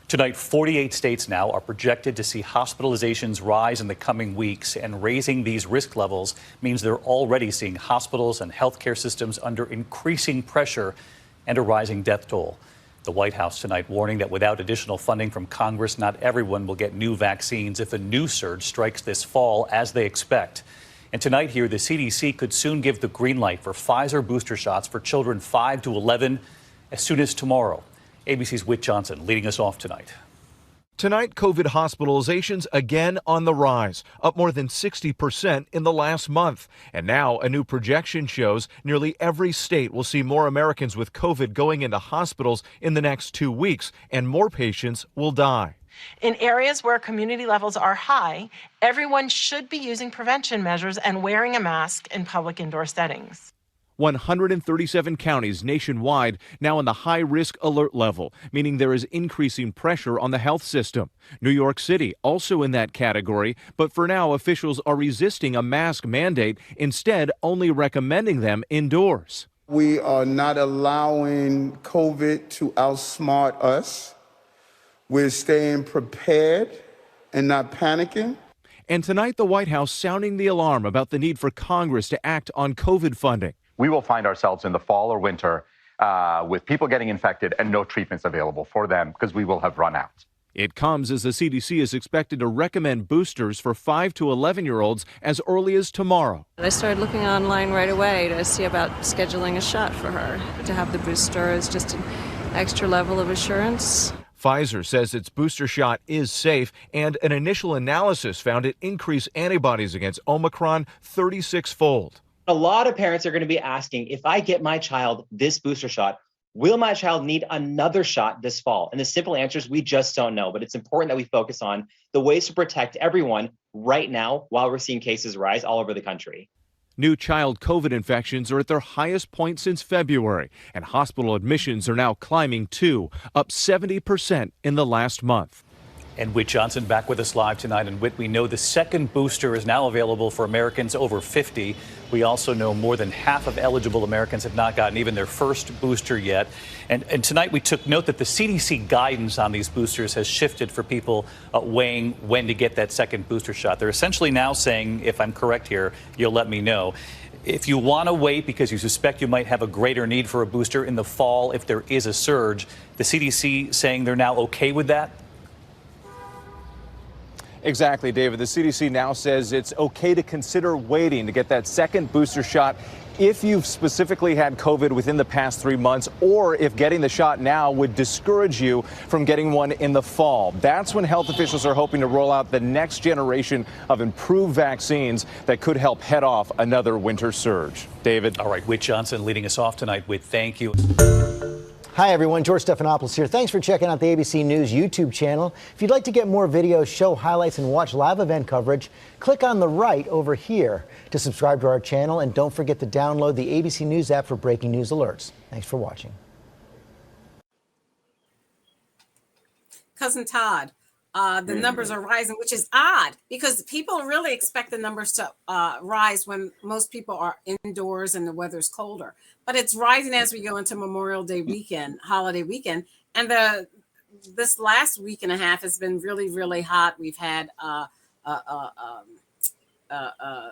Tonight, 48 states now are projected to see hospitalizations rise in the coming weeks, and raising these risk levels means they're already seeing hospitals and healthcare systems under increasing pressure and a rising death toll. The White House tonight warning that without additional funding from Congress, not everyone will get new vaccines if a new surge strikes this fall as they expect. And tonight here, the CDC could soon give the green light for Pfizer booster shots for children 5 to 11 as soon as tomorrow. ABC's Whit Johnson leading us off tonight. Tonight, COVID hospitalizations again on the rise, up more than 60% in the last month. And now a new projection shows nearly every state will see more Americans with COVID going into hospitals in the next 2 weeks, and more patients will die. In areas where community levels are high, everyone should be using prevention measures and wearing a mask in public indoor settings. 137 counties nationwide now in the high-risk alert level, meaning there is increasing pressure on the health system. New York City also in that category, but for now officials are resisting a mask mandate, instead only recommending them indoors. We are not allowing COVID to outsmart us. We're staying prepared and not panicking. And tonight the White House sounding the alarm about the need for Congress to act on COVID funding. We will find ourselves in the fall or winter with people getting infected and no treatments available for them because we will have run out. It comes as the CDC is expected to recommend boosters for 5 to 11-year-olds as early as tomorrow. I started looking online right away to see about scheduling a shot for her. To have the booster is just an extra level of assurance. Pfizer says its booster shot is safe, and an initial analysis found it increased antibodies against Omicron 36-fold. A lot of parents are going to be asking, if I get my child this booster shot, will my child need another shot this fall? And the simple answer is we just don't know. But it's important that we focus on the ways to protect everyone right now while we're seeing cases rise all over the country. New child COVID infections are at their highest point since February, and hospital admissions are now climbing too, up 70% in the last month. And Whit Johnson back with us live tonight. And Whit, we know the second booster is now available for Americans over 50. We also know more than half of eligible Americans have not gotten even their first booster yet. And tonight we took note that the CDC guidance on these boosters has shifted for people weighing when to get that second booster shot. They're essentially now saying, if I'm correct here, you'll let me know, if you want to wait because you suspect you might have a greater need for a booster in the fall if there is a surge, the CDC saying they're now okay with that? Exactly, David. The CDC now says it's okay to consider waiting to get that second booster shot if you've specifically had COVID within the past 3 months, or if getting the shot now would discourage you from getting one in the fall. That's when health officials are hoping to roll out the next generation of improved vaccines that could help head off another winter surge. David. All right, Whit Johnson leading us off tonight. Whit, thank you. Hi, everyone. George Stephanopoulos here. Thanks for checking out the ABC News YouTube channel. If you'd like to get more videos, show highlights, and watch live event coverage, click on the right over here to subscribe to our channel. And don't forget to download the ABC News app for breaking news alerts. Thanks for watching. Cousin Todd, the numbers are rising, which is odd because people really expect the numbers to rise when most people are indoors and the weather's colder. But it's rising as we go into Memorial Day weekend, holiday weekend. And this last week and a half has been really, really hot. We've had a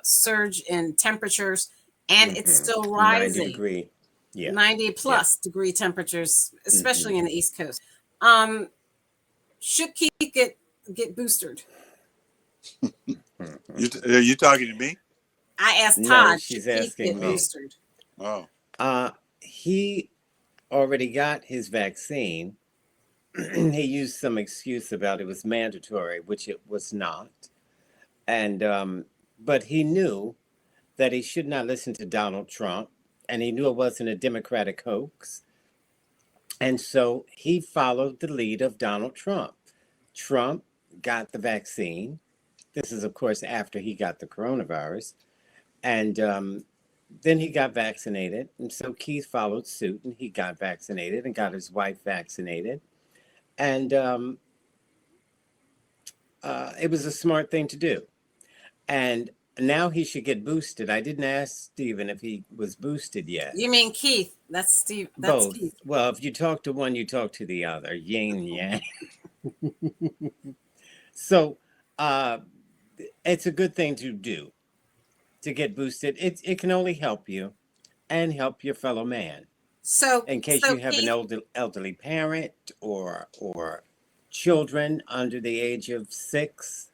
surge in temperatures, and it's still rising. 90 plus degree temperatures, especially in the East Coast. Should Keith get boosted? Are you talking to me? I asked Todd. No, she's asking me. Boosted? Oh. He already got his vaccine. He used some excuse about it was mandatory, which it was not. And but he knew that he should not listen to Donald Trump, and he knew it wasn't a Democratic hoax. And so he followed the lead of Donald Trump. Trump got the vaccine. This is, of course, after he got the coronavirus. And then he got vaccinated. And so Keith followed suit, and he got vaccinated and got his wife vaccinated. And it was a smart thing to do. And now he should get boosted. I didn't ask Stephen if he was boosted yet. You mean Keith? That's Steve. That's Both. Keith. Well, if you talk to one, you talk to the other. Yin yang. So it's a good thing to do, to get boosted. It can only help you and help your fellow man. So in case you have an elderly parent or children under the age of 6.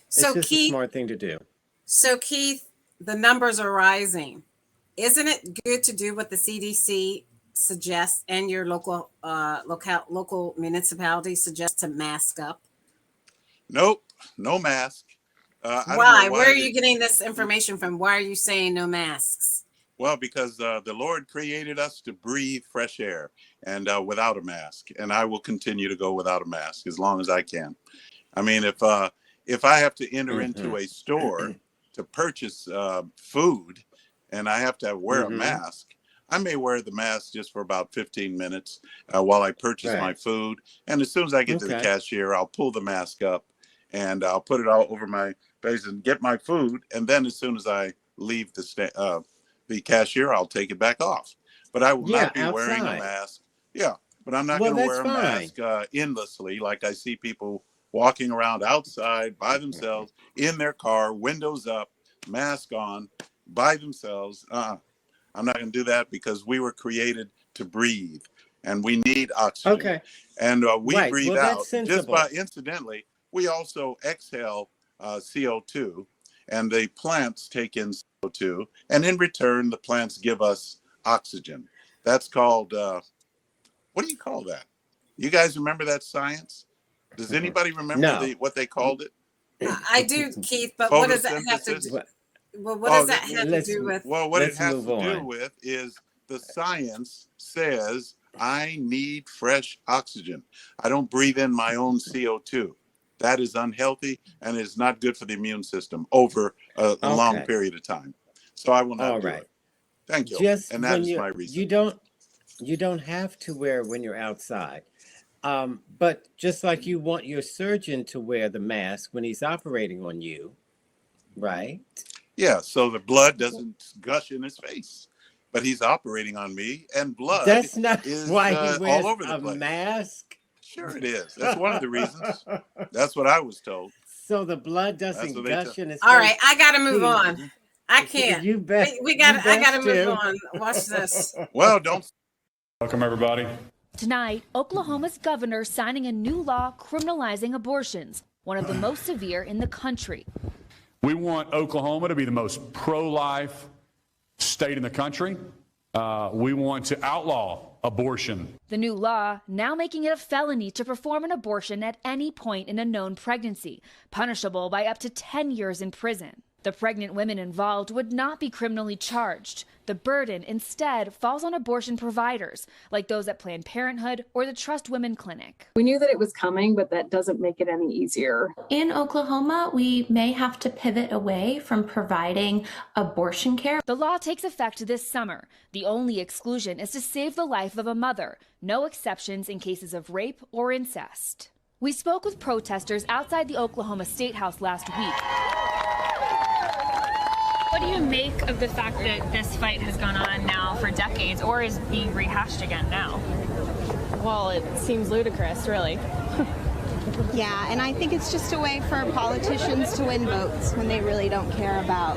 So it's just Keith, a smart thing to do. So Keith, the numbers are rising. Isn't it good to do what the CDC suggests and your local municipality suggests to mask up? Nope, no mask. Why? Where are you getting this information from? Why are you saying no masks? Well, because the Lord created us to breathe fresh air and without a mask. And I will continue to go without a mask as long as I can. I mean, if I have to enter into a store to purchase food and I have to wear a mask, I may wear the mask just for about 15 minutes while I purchase my food. And as soon as I get to the cashier, I'll pull the mask up and I'll put it all over my face and get my food. And then as soon as I leave the cashier, I'll take it back off. But I will not be wearing a mask. Yeah, but I'm not going to wear a mask endlessly like I see people walking around outside by themselves in their car, windows up, mask on, by themselves. I'm not going to do that because we were created to breathe and we need oxygen. Okay. And we breathe out. Just by incidentally, we also exhale CO2 and the plants take in CO2. And in return, the plants give us oxygen. That's called, what do you call that? You guys remember that science? Does anybody remember what they called it? I do, Keith, but what does that have to do? Well, what does that have to do with? Well, what it has to do with is the science says I need fresh oxygen. I don't breathe in my own CO2. That is unhealthy and is not good for the immune system over a long period of time. So I will not do it. Thank you. And that is my reason. You don't have to wear when you're outside. But just like you want your surgeon to wear the mask when he's operating on you, right? Yeah, so the blood doesn't gush in his face. But he's operating on me, and blood That's not is why he wears all over the a place. mask. Sure it is. That's one of the reasons. That's what I was told. So the blood doesn't gush in his face. All right, I got to move on. I can't. You bet. I got to move on. Watch this. Well, don't. Welcome, everybody. Tonight, Oklahoma's governor signing a new law criminalizing abortions, one of the most severe in the country. We want Oklahoma to be the most pro-life state in the country. We want to outlaw abortion. The new law now making it a felony to perform an abortion at any point in a known pregnancy, punishable by up to 10 years in prison. The pregnant women involved would not be criminally charged. The burden instead falls on abortion providers, like those at Planned Parenthood or the Trust Women Clinic. We knew that it was coming, but that doesn't make it any easier. In Oklahoma, we may have to pivot away from providing abortion care. The law takes effect this summer. The only exclusion is to save the life of a mother. No exceptions in cases of rape or incest. We spoke with protesters outside the Oklahoma State House last week. What do you make of the fact that this fight has gone on now for decades or is being rehashed again now? Well, it seems ludicrous, really. Yeah, and I think it's just a way for politicians to win votes when they really don't care about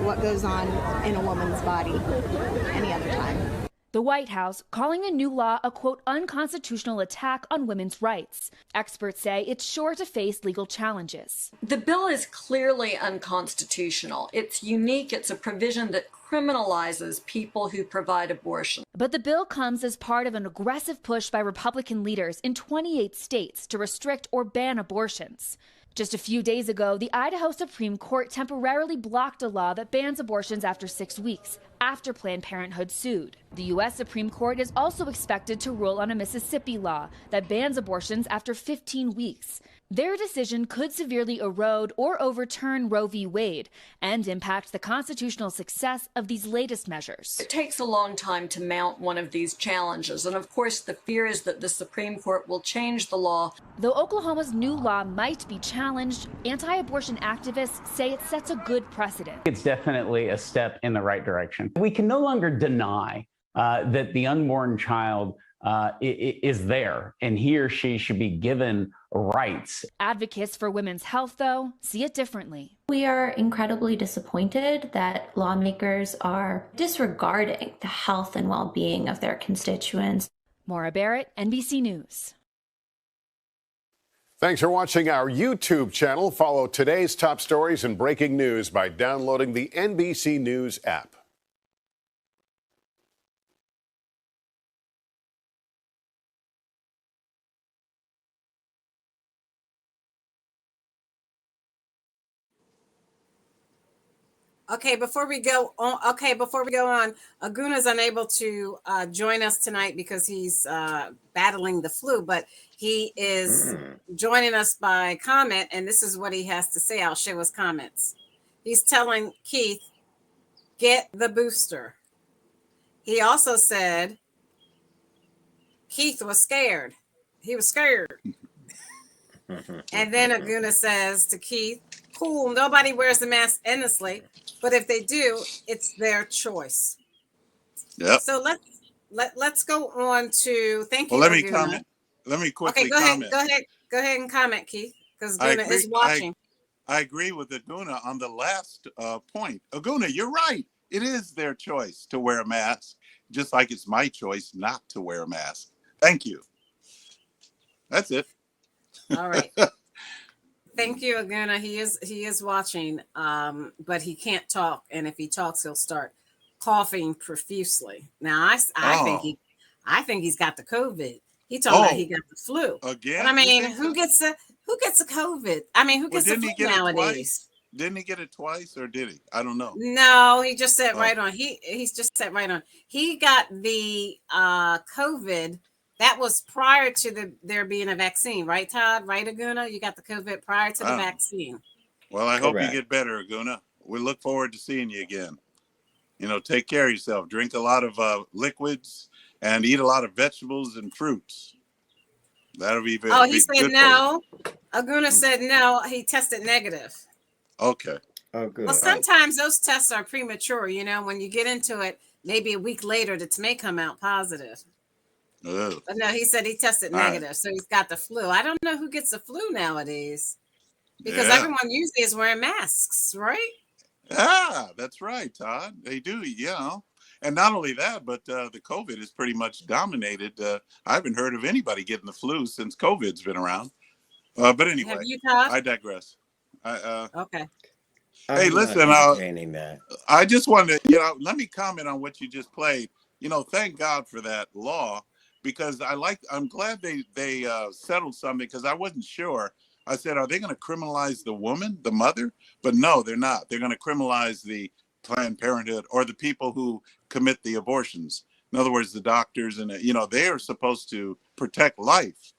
what goes on in a woman's body any other time. The White House calling the new law a, quote, unconstitutional attack on women's rights. Experts say it's sure to face legal challenges. The bill is clearly unconstitutional. It's unique. It's a provision that criminalizes people who provide abortion. But the bill comes as part of an aggressive push by Republican leaders in 28 states to restrict or ban abortions. Just a few days ago, the Idaho Supreme Court temporarily blocked a law that bans abortions after 6 weeks, after Planned Parenthood sued. The U.S. Supreme Court is also expected to rule on a Mississippi law that bans abortions after 15 weeks. Their decision could severely erode or overturn Roe v. Wade and impact the constitutional success of these latest measures. It takes a long time to mount one of these challenges, and of course the fear is that the Supreme Court will change the law. Though Oklahoma's new law might be challenged, anti-abortion activists say it sets a good precedent. It's definitely a step in the right direction. We can no longer deny that the unborn child is there, and he or she should be given rights. Advocates for women's health, though, see it differently. We are incredibly disappointed that lawmakers are disregarding the health and well-being of their constituents. Maura Barrett, NBC News. Thanks for watching our YouTube channel. Follow today's top stories and breaking news by downloading the NBC News app. Okay, before we go on, Aguna's unable to join us tonight because he's battling the flu, but he is joining us by comment, and this is what he has to say. I'll show his comments. He's telling Keith, get the booster. He also said Keith was scared. He was scared. And then Aguna says to Keith, cool, nobody wears the mask endlessly, but if they do, it's their choice. Yep. So let's go on to thank you. Well, let me comment. Let me quickly comment. Go ahead and comment, Keith, because Aguna is watching. I agree with Aguna on the last point. Aguna, you're right. It is their choice to wear a mask, just like it's my choice not to wear a mask. Thank you. That's it. All right. Thank you, Aguna. He is watching, but he can't talk, and if he talks, he'll start coughing profusely. Now, I think he's got the COVID. He told me he got the flu again. But I mean, who gets the COVID? I mean, who gets the flu nowadays? Didn't he get it twice, or did he? I don't know. No, he just said right on. He's just said right on. He got the COVID. That was prior to there being a vaccine, right, Todd? Right, Aguna? You got the COVID prior to the vaccine. Well, I hope you get better, Aguna. We look forward to seeing you again. Take care of yourself. Drink a lot of liquids and eat a lot of vegetables and fruits. That'll be very. He said no. Aguna said no. He tested negative. Okay. Oh, good. Well, sometimes those tests are premature. When you get into it, maybe a week later, it may come out positive. But no, he said he tested negative, so he's got the flu. I don't know who gets the flu nowadays because everyone usually is wearing masks, right? Yeah, that's right, Todd. They do, And not only that, but the COVID is pretty much dominated. I haven't heard of anybody getting the flu since COVID's been around. But anyway, Have you, Todd? I digress. Okay. Hey, I'm not listen, entertaining that. I just wanted to, let me comment on what you just played. Thank God for that law, because I'm glad they settled something, because I wasn't sure. I said, are they going to criminalize the woman, the mother? But no, they're not. They're going to criminalize the Planned Parenthood or the people who commit the abortions. In other words, the doctors, and they are supposed to protect life.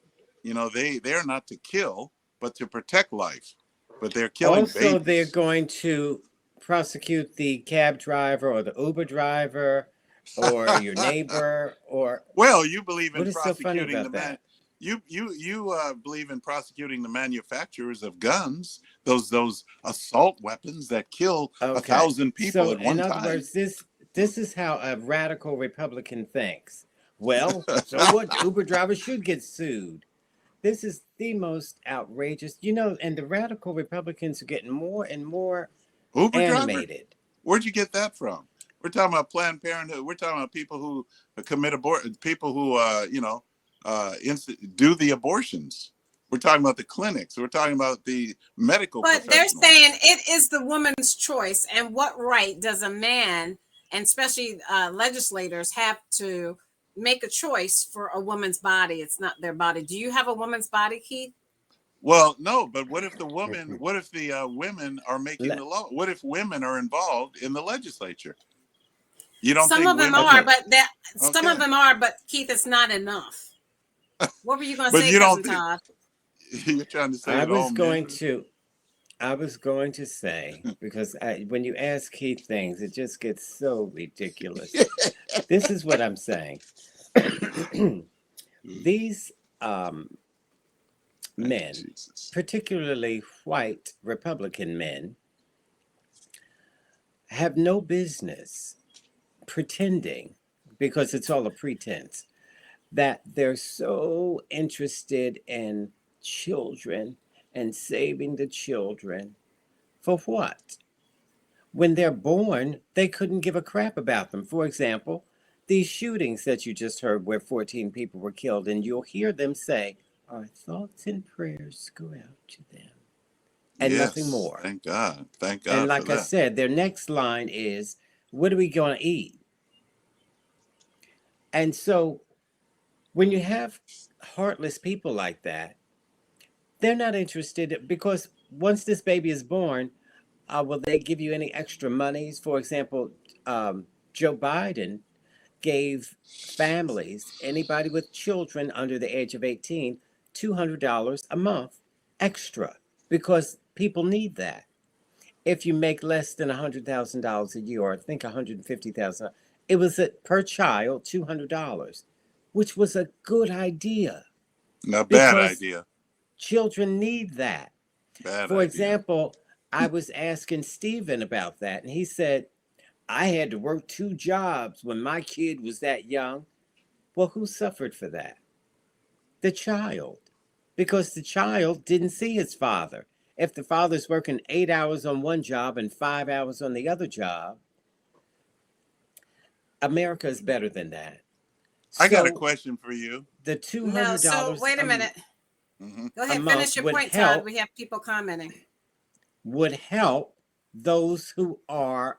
They're not to kill, but to protect life. But they're killing Also, they're babies. going to prosecute the cab driver or the Uber driver or your neighbor or Well, you believe in what is so funny prosecuting the about man. that? You believe in prosecuting the manufacturers of guns, those assault weapons that kill Okay. 1,000 people So at in one other time. words, this is how a radical Republican thinks. Well, so what? Uber drivers should get sued. This is the most outrageous, and the radical Republicans are getting more and more Uber driver? animated. Where'd you get that from? We're talking about Planned Parenthood. We're talking about people who commit abortion, people who do the abortions. We're talking about the clinics. We're talking about the medical But they're professionals. saying it is the woman's choice. And what right does a man, and especially legislators, have to make a choice for a woman's body? It's not their body. Do you have a woman's body, Keith? Well, no, but what if the women are making the law? What if women are involved in the legislature? You don't Some think of them women? are, but some Okay. of them are, but Keith, it's not enough. What were you going to But say, you don't Cousin think Todd? you're trying to say I that all was going men? to say, because when you ask Keith things, it just gets so ridiculous. This is what I'm saying. These men, particularly white Republican men, have no business pretending, because it's all a pretense, that they're so interested in children and saving the children. For what? When they're born, they couldn't give a crap about them. For example, these shootings that you just heard where 14 people were killed, and you'll hear them say, our thoughts and prayers go out to them, and nothing Yes, more. thank God. Thank And God for like I that. said, their next line is, what are we going to eat? And so when you have heartless people like that, they're not interested, because once this baby is born, will they give you any extra monies? For example, Joe Biden gave families, anybody with children under the age of 18, $200 a month extra, because people need that. If you make less than $100,000 a year, or I think $150,000, it was per child $200, which was a good idea Not bad because idea. children need that. Bad For idea. example, I was asking Stephen about that, and he said, I had to work 2 jobs when my kid was that young. Well, who suffered for that? The child. Because the child didn't see his father. If the father's working 8 hours on one job and 5 hours on the other job, America is better than that. I got a So question for you. the No, so $200 wait a minute. Go ahead, month finish your would point, help. Todd. We have people commenting. Would help those who are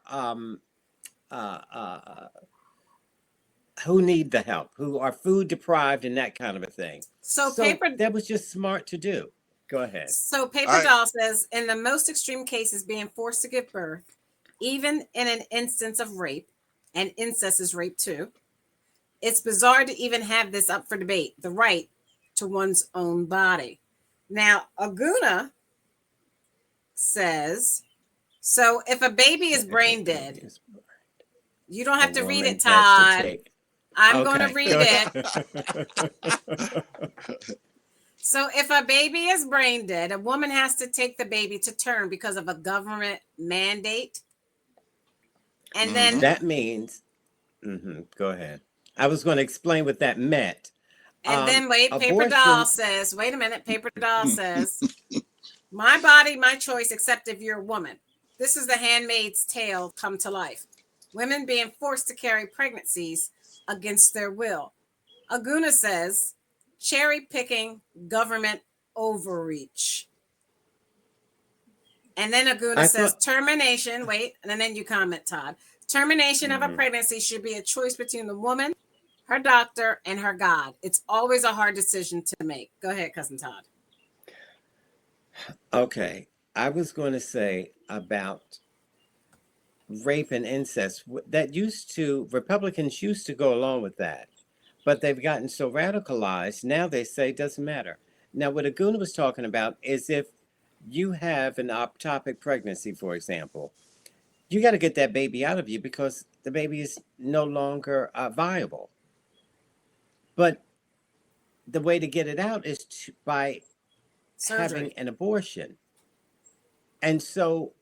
who need the help, who are food deprived and that kind of a thing. So that was just smart to do. Go ahead. So Paper Doll says, in the most extreme cases, being forced to give birth, even in an instance of rape, and incest is rape too, it's bizarre to even have this up for debate, the right to one's own body. Now, Aguna says, so if a baby is brain dead, you don't have to read it, Todd. I'm going to read it. So if a baby is brain dead, a woman has to take the baby to term because of a government mandate. And then that means, go ahead. I was going to explain what that meant. And then wait, abortion... Paper Doll says, wait a minute, Paper Doll says, my body, my choice, except if you're a woman. This is the Handmaid's Tale come to life. Women being forced to carry pregnancies against their will. Aguna says, cherry picking government overreach. And then Aguna I says thought, termination. Wait, and then you comment, Todd. Termination of a Mhm. pregnancy should be a choice between the woman, her doctor, and her God. It's always a hard decision to make. Go ahead, cousin Todd. Okay, I was going to say about rape and incest. That Republicans used to go along with that, but they've gotten so radicalized now they say it doesn't matter. Now, what Aguna was talking about is if you have an ectopic pregnancy, for example, you got to get that baby out of you because the baby is no longer viable. But the way to get it out is by having Surgery. an abortion. And so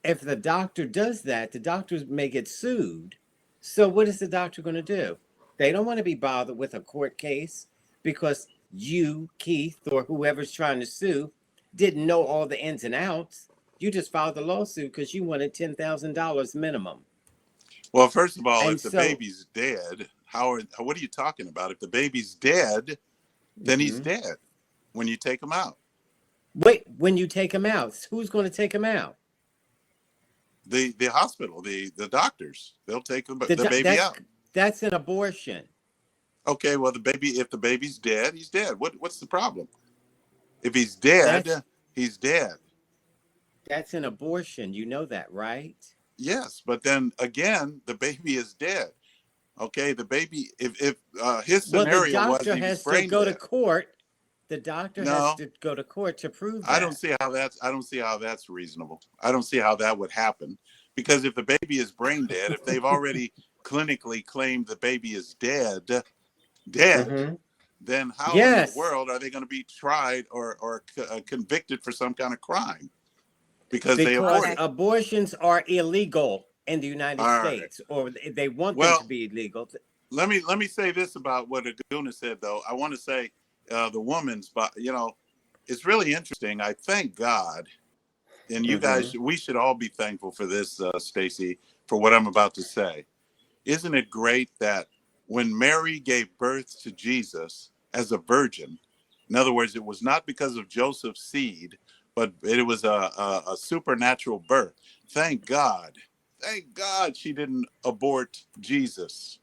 if the doctor does that, the doctor may get sued. So what is the doctor going to do? They don't want to be bothered with a court case because you, Keith, or whoever's trying to sue, didn't know all the ins and outs. You just filed the lawsuit because you wanted $10,000 minimum. Well, first of all, And if the so, baby's dead, what are you talking about? If the baby's dead, then he's mhm. dead when you take him out. Wait, when you take him out, who's going to take him out? The hospital, the doctors, they'll take the baby That's out. that's an abortion. Okay, well, if the baby's dead, he's dead. What's the problem? If he's dead, That's he's dead. that's an abortion. You know that, right? Yes, but then again, the baby is dead. Okay, the baby. If his Well, the scenario was doctor he was has to brain go to dead. court. The doctor has No, to go to court to prove I don't that. see how that's reasonable. I don't see how that would happen, because if the baby is brain dead, if they've already clinically claimed the baby is dead, Mm-hmm. then how in the Yes, world are they going to be tried or convicted for some kind of crime because they because aborted? abortions are illegal in the United All right. States, or they want them to Well, be illegal. let me say this about what Aguna said, though. I want to say the woman's, but it's really interesting. I thank God, and you Mm-hmm. guys, we should all be thankful for this, Stacy, for what I'm about to say. Isn't it great that when Mary gave birth to Jesus as a virgin, in other words, it was not because of Joseph's seed, but it was a supernatural birth. Thank God she didn't abort Jesus.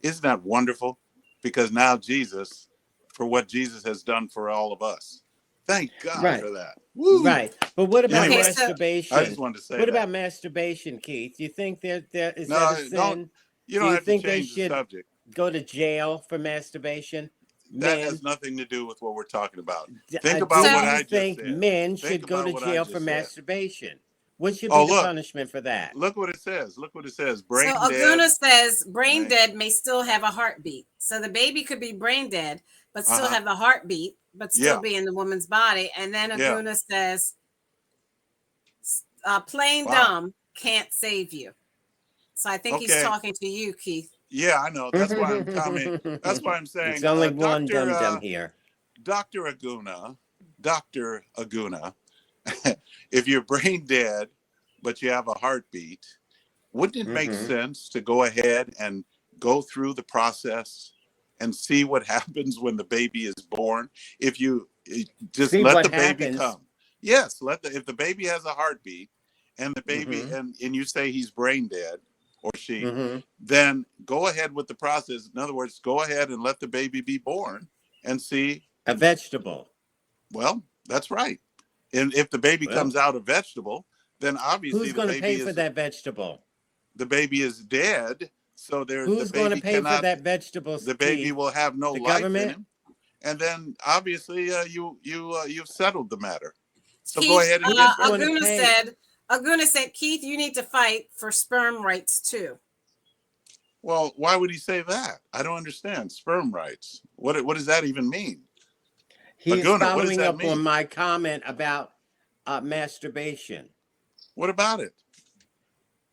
Isn't that wonderful? Because now Jesus, for what Jesus has done for all of us. Thank God Right, for that. Woo! right. But what about Anyway, Okay, so I masturbation? just wanted to say What that. about masturbation, Keith? You think there is that a No, don't. sin? You Do don't you have to think they change the should subject. go to jail for masturbation? That Men, has nothing to do with what we're talking about. Think about do what so you I just think said. men Think should go about to what I jail for just said. masturbation? What should be Oh, the look, punishment for that? look what it says. Look what it says. so Brain dead. Aguna says brain Right. dead may still have a heartbeat. So the baby could be brain dead, but still Uh-huh. have the heartbeat, but still Yeah. be in the woman's body. And then Yeah. Aguna says, plain Wow. dumb can't save you. So I think he's Okay. talking to you, Keith. Yeah, I know. That's why I'm coming. That's why I'm It's saying, only one dum-dum here. Dr. Aguna, if you're brain dead, but you have a heartbeat, wouldn't it make Mm-hmm. sense to go ahead and go through the process and see what happens when the baby is born? If you just See let what the baby happens. come. Yes, if the baby has a heartbeat and the baby Mm-hmm. and you say he's brain dead or she, Mm-hmm. then go ahead with the process. In other words, go ahead and let the baby be born and see. A vegetable. Well, that's right. And if the baby Well, comes out a vegetable, then obviously who's going to pay for that vegetable? the baby is dead. So the Who's going to baby pay for cannot. that vegetable, The baby Keith? will have no The life in government? him, and then obviously you've settled the matter. So Keith, go ahead and Who's get rid of going it. to pay? Aguna said, Keith, you need to fight for sperm rights too. Well, why would he say that? I don't understand. Sperm rights. What does that even mean? He's Aguna, what does following that up mean? on my comment about masturbation. What about it?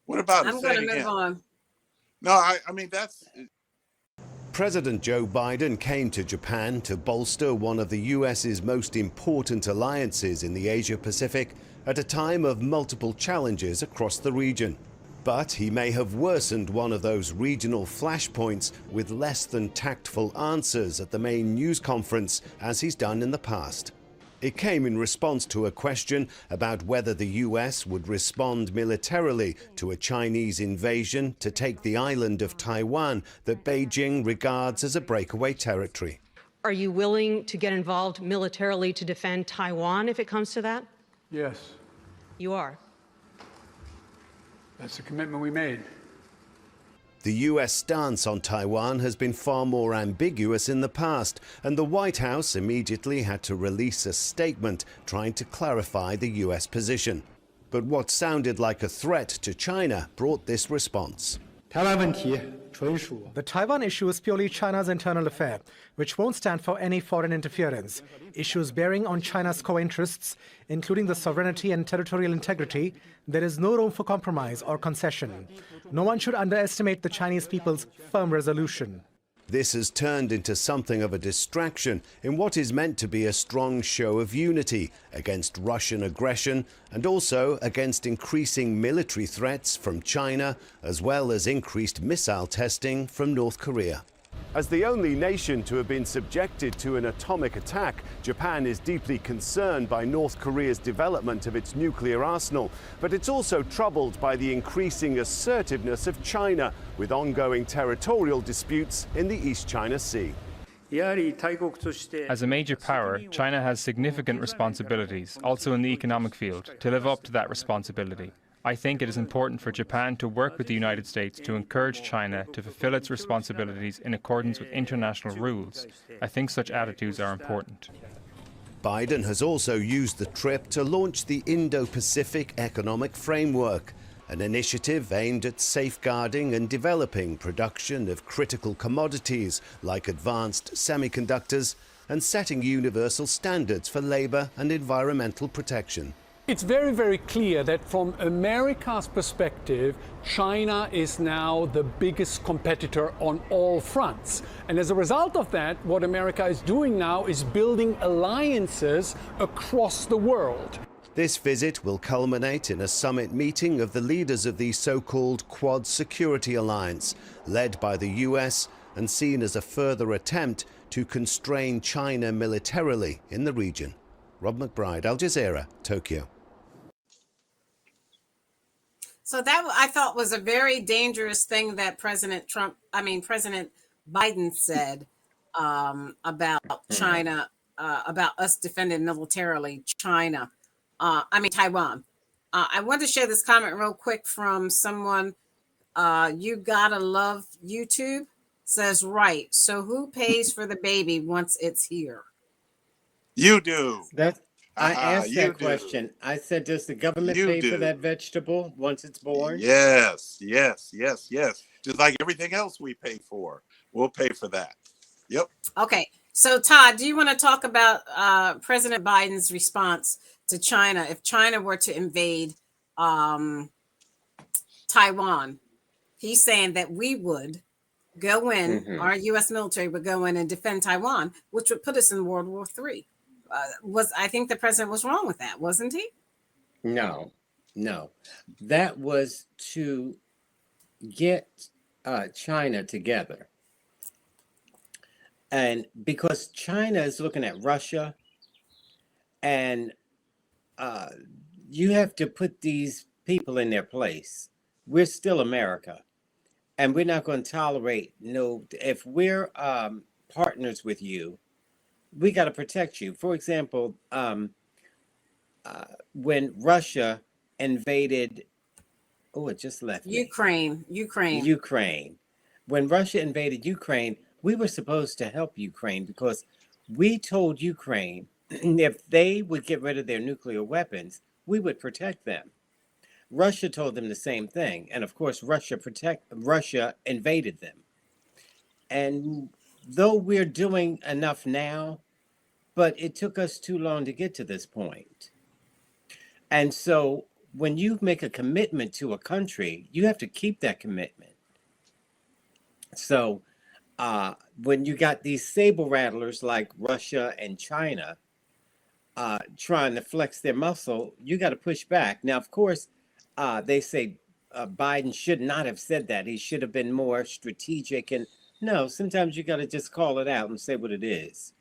What about it? I'm Say going it to move again. on. No, I mean that's. President Joe Biden came to Japan to bolster one of the US's most important alliances in the Asia-Pacific at a time of multiple challenges across the region. But he may have worsened one of those regional flashpoints with less than tactful answers at the main news conference, as he's done in the past. It came in response to a question about whether the US would respond militarily to a Chinese invasion to take the island of Taiwan that Beijing regards as a breakaway territory. Are you willing to get involved militarily to defend Taiwan if it comes to that? Yes, You are. that's the commitment we made. The US stance on Taiwan has been far more ambiguous in the past, and the White House immediately had to release a statement trying to clarify the US position. But what sounded like a threat to China brought this response. The Taiwan issue is purely China's internal affair, which won't stand for any foreign interference. Issues bearing on China's core interests, including the sovereignty and territorial integrity, there is no room for compromise or concession. No one should underestimate the Chinese people's firm resolution. This has turned into something of a distraction in what is meant to be a strong show of unity against Russian aggression and also against increasing military threats from China, as well as increased missile testing from North Korea. As the only nation to have been subjected to an atomic attack, Japan is deeply concerned by North Korea's development of its nuclear arsenal, but it's also troubled by the increasing assertiveness of China, with ongoing territorial disputes in the East China Sea. As a major power, China has significant responsibilities, also in the economic field, to live up to that responsibility. I think it is important for Japan to work with the United States to encourage China to fulfill its responsibilities in accordance with international rules. I think such attitudes are important. Biden has also used the trip to launch the Indo-Pacific Economic Framework, an initiative aimed at safeguarding and developing production of critical commodities like advanced semiconductors and setting universal standards for labor and environmental protection. It's very, very clear that from America's perspective, China is now the biggest competitor on all fronts. And as a result of that, what America is doing now is building alliances across the world. This visit will culminate in a summit meeting of the leaders of the so-called Quad Security Alliance, led by the US and seen as a further attempt to constrain China militarily in the region. Rob McBride, Al Jazeera, Tokyo. So that I thought was a very dangerous thing that President Biden said about China, about us defending militarily Taiwan. I want to share this comment real quick from someone. You gotta love YouTube says, right. So who pays for the baby once it's here? You do. I asked that question. I said, does the government pay for that vegetable once it's born? Yes. Just like everything else we pay for, we'll pay for that. Yep. Okay. So Todd, do you want to talk about President Biden's response to China if China were to invade Taiwan? He's saying that we would go in, our U.S. military would go in and defend Taiwan, which would put us in World War III. I think the president was wrong with that, wasn't he? No. That was to get China together. And because China is looking at Russia, and you have to put these people in their place. We're still America, and we're not going to tolerate if we're partners with you, we got to protect you. For example, when Russia invaded, it just left me. Ukraine. When Russia invaded Ukraine, we were supposed to help Ukraine because we told Ukraine if they would get rid of their nuclear weapons, we would protect them. Russia told them the same thing. And of course, Russia invaded them. And though we're doing enough now, but it took us too long to get to this point. And so when you make a commitment to a country, you have to keep that commitment. So when you got these saber rattlers like Russia and China trying to flex their muscle, you got to push back. Now, of course, they say Biden should not have said that. He should have been more strategic. And no, sometimes you got to just call it out and say what it is.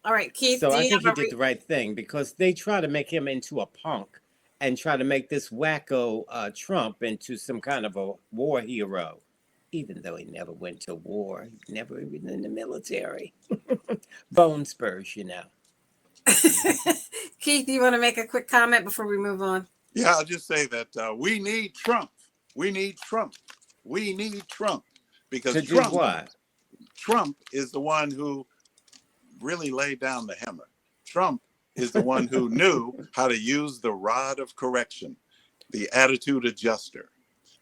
All right, Keith, So do I you think he have a did the right thing because they try to make him into a punk and try to make this wacko Trump into some kind of a war hero, even though he never went to war, never even in the military. Bone spurs, you know. Keith, do you want to make a quick comment before we move on? Yeah, I'll just say that we need Trump. We need Trump. We need Trump because To do what? Trump is the one who really laid down the hammer. Trump is the one who knew how to use the rod of correction, the attitude adjuster.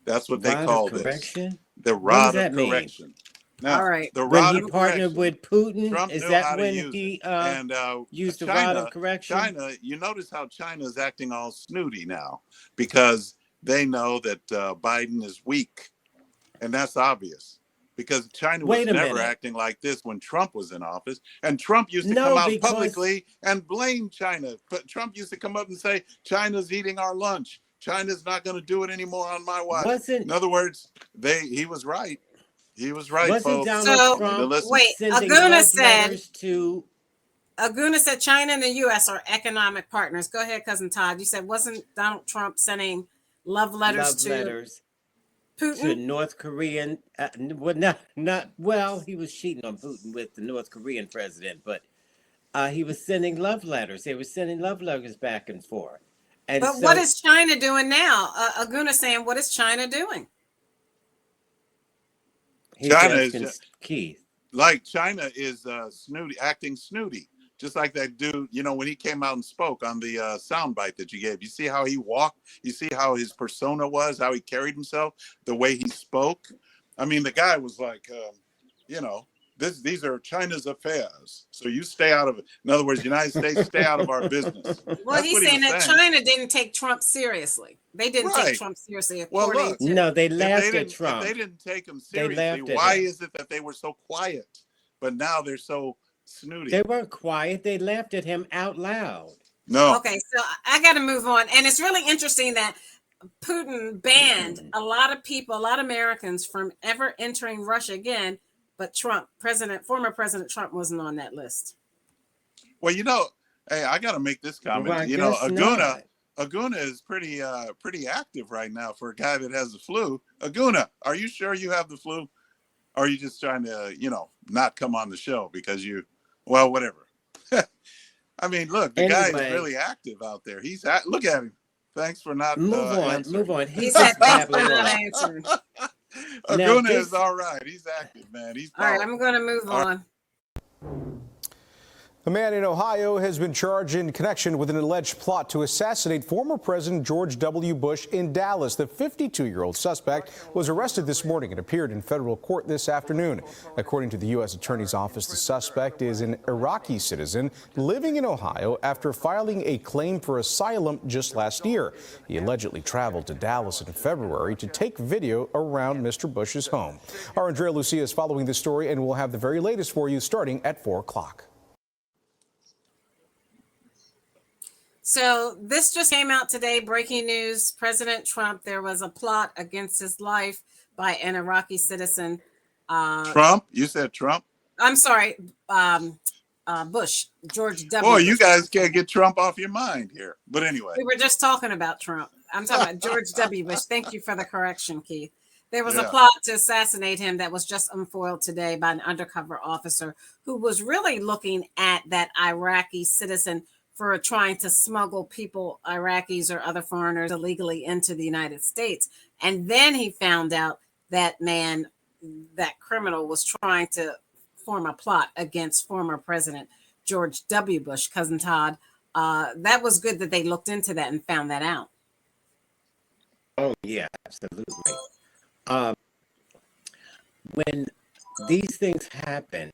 That's what they Rod call of correction? this. The What does rod of that mean? correction. Now, All right. the When rod he of partnered correction, with Putin, Trump is knew that how to when use he it. And used the rod of correction? China, you notice how China is acting all snooty now because they know that Biden is weak. And that's obvious because China was Wait a never minute. acting like this when Trump was in office. And Trump used to No, come out because- publicly and blame China. But Trump used to come up and say, China's eating our lunch. China's not going to do it anymore on my watch. In other words, he was right. He was right, Wasn't folks. Donald Trump Wait, sending Aguna love said letters to... Aguna said China and the U.S. are economic partners. Go ahead, Cousin Todd. You said wasn't Donald Trump sending love letters to Putin? To North Korean, well, he was cheating on Putin with the North Korean president, but he was sending love letters. They were sending love letters back and forth. And but so, what is China doing now? Aguna saying, what is China doing? China is Keith. Like China is snooty, acting snooty, just like that dude. You know, when he came out and spoke on the soundbite that you gave, you see how he walked, you see how his persona was, how he carried himself, the way he spoke. I mean, the guy was like, you know, these are China's affairs, so you stay out of it. In other words, United States, stay out of our business. Well, he's saying that China didn't take Trump seriously. They didn't take Trump seriously. Well, look, no, they laughed at Trump. If they didn't take him seriously, why is it that they were so quiet, but now they're so snooty? They weren't quiet. They laughed at him out loud. No. Okay, so I got to move on. And it's really interesting that Putin banned a lot of people, a lot of Americans from ever entering Russia again. But Trump, former President Trump wasn't on that list. Well, you know, hey, I got to make this comment. Well, you know, Aguna is pretty active right now for a guy that has the flu. Aguna, are you sure you have the flu? Or are you just trying to, you know, not come on the show because well, whatever. I mean, look, the guy is really active out there. Look at him. Thanks for not answering. Move on. He said thanks for not answering. Aguna is all right. He's active, man. He's all right. I'm going to move on. A man in Ohio has been charged in connection with an alleged plot to assassinate former President George W. Bush in Dallas. The 52-year-old suspect was arrested this morning and appeared in federal court this afternoon. According to the U.S. Attorney's Office, the suspect is an Iraqi citizen living in Ohio after filing a claim for asylum just last year. He allegedly traveled to Dallas in February to take video around Mr. Bush's home. Our Andrea Lucia is following this story, and we'll have the very latest for you starting at 4 o'clock. So this just came out today, breaking news. President Trump, there was a plot against his life by an Iraqi citizen. Trump? You said Trump? I'm sorry, Bush, George W. Boy, Bush. you guys can't get Trump off your mind here. But anyway. We were just talking about Trump. I'm talking about George W. Bush. Thank you for the correction, Keith. There was a plot to assassinate him that was just unfoiled today by an undercover officer who was really looking at that Iraqi citizen for trying to smuggle people, Iraqis or other foreigners, illegally into the United States. And then he found out that that criminal was trying to form a plot against former President George W. Bush. Cousin Todd, that was good that they looked into that and found that out. Oh, yeah, absolutely. When these things happen,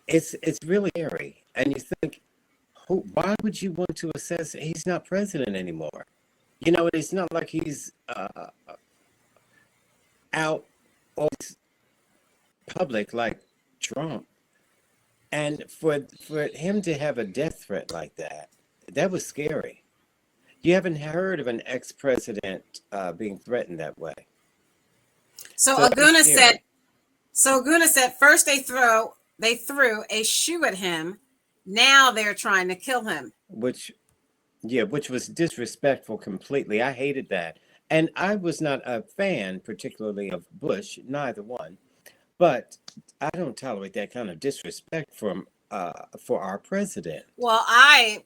it's really scary, and you think, why would you want to assassinate? He's not president anymore. You know, it's not like he's out on public like Trump. And for him to have a death threat like that was scary. You haven't heard of an ex-president being threatened that way. So Aguna said first they throw they threw a shoe at him. Now they're trying to kill him. Which was disrespectful completely. I hated that. And I was not a fan, particularly of Bush, neither one. But I don't tolerate that kind of disrespect from for our president. Well, I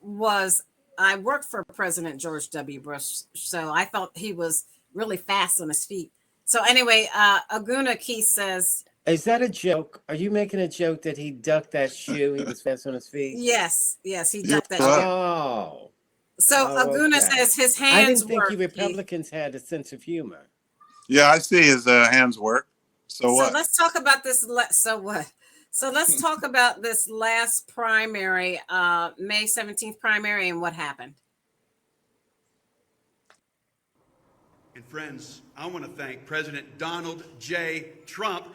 worked for President George W. Bush, so I thought he was really fast on his feet. So anyway, Aguna Keith says, is that a joke? Are you making a joke that he ducked that shoe? He was fast on his feet? Yes, he ducked that shoe. Oh. So Aguna says his hands I didn't think work. you Republicans had a sense of humor. Yeah, I see his hands work. So what? So let's talk about this. So what? So let's talk about this last primary, May 17th primary, and what happened. And friends, I want to thank President Donald J. Trump.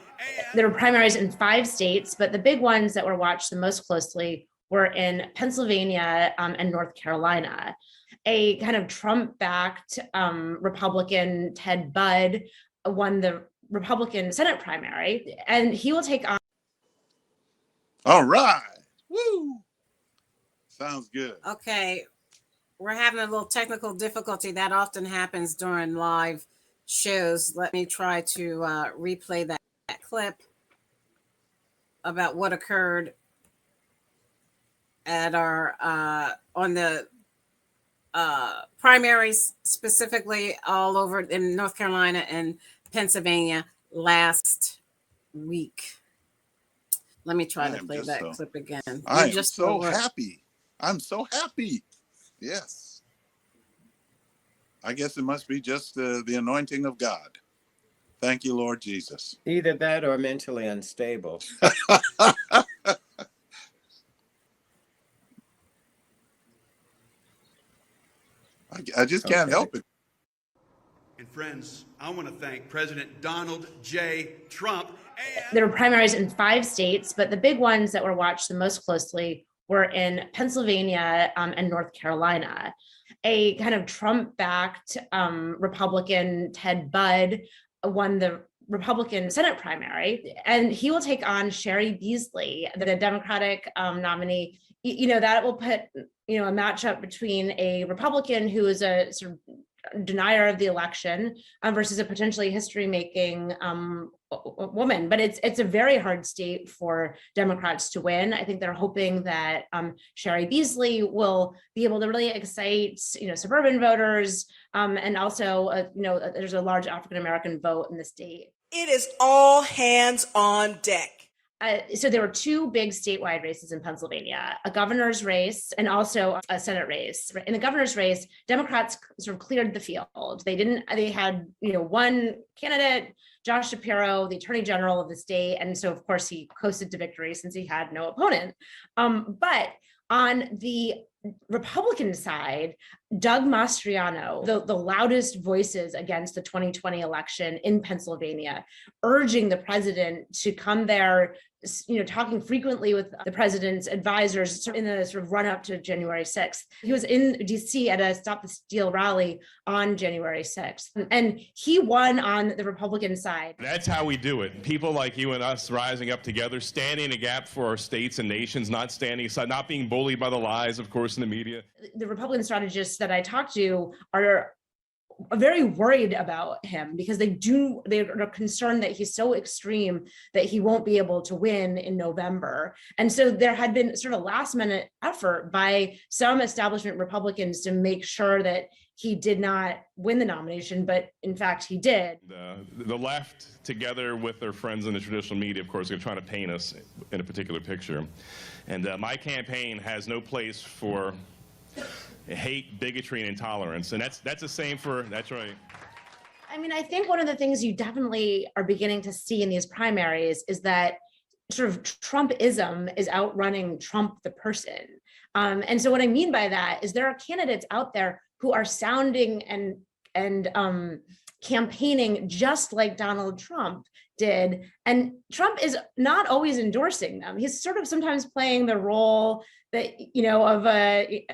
There were primaries in 5 states, but the big ones that were watched the most closely were in Pennsylvania and North Carolina. A kind of Trump-backed Republican, Ted Budd, won the Republican Senate primary, and he will take on. All right. Woo. Sounds good. Okay. We're having a little technical difficulty. That often happens during live shows. Let me try to replay that clip about what occurred at our on the primaries, specifically all over in North Carolina and Pennsylvania last week. Let me try to play that clip again. I am so happy. I'm so happy. Yes. I guess it must be just the anointing of God. Thank you, Lord Jesus. Either that or mentally unstable. I just can't help it. And friends, I want to thank President Donald J. Trump. There were primaries in 5 states, but the big ones that were watched the most closely were in Pennsylvania and North Carolina. A kind of Trump-backed Republican, Ted Budd, won the Republican Senate primary, and he will take on Sherry Beasley, the Democratic nominee. That will put, a matchup between a Republican who is a sort of denier of the election versus a potentially history-making woman. But it's a very hard state for Democrats to win. I think they're hoping that Sherry Beasley will be able to really excite, suburban voters, and also, there's a large African-American vote in the state. It is all hands on deck. So there were 2 big statewide races in Pennsylvania, a governor's race and also a Senate race. In the governor's race, Democrats sort of cleared the field. They had, one candidate, Josh Shapiro, the attorney general of the state. And so, of course, he coasted to victory since he had no opponent. But on the Republican side, Doug Mastriano, the loudest voices against the 2020 election in Pennsylvania, urging the president to come there, talking frequently with the president's advisors in the sort of run up to January 6th. He was in DC at a Stop the Steal rally on January 6th, and he won on the Republican side. That's how we do it. People like you and us rising up together, standing in a gap for our states and nations, not standing aside, not being bullied by the lies, of course, in the media. The Republican strategists that I talked to are very worried about him because they're concerned that he's so extreme that he won't be able to win in November. And so there had been sort of last minute effort by some establishment Republicans to make sure that he did not win the nomination, but in fact he did. The left, together with their friends in the traditional media, of course, are trying to paint us in a particular picture. And my campaign has no place for hate, bigotry, and intolerance. And that's the same that's right. I mean, I think one of the things you definitely are beginning to see in these primaries is that sort of Trumpism is outrunning Trump the person. And so what I mean by that is there are candidates out there who are sounding and campaigning just like Donald Trump did. And Trump is not always endorsing them. He's sort of sometimes playing the role that,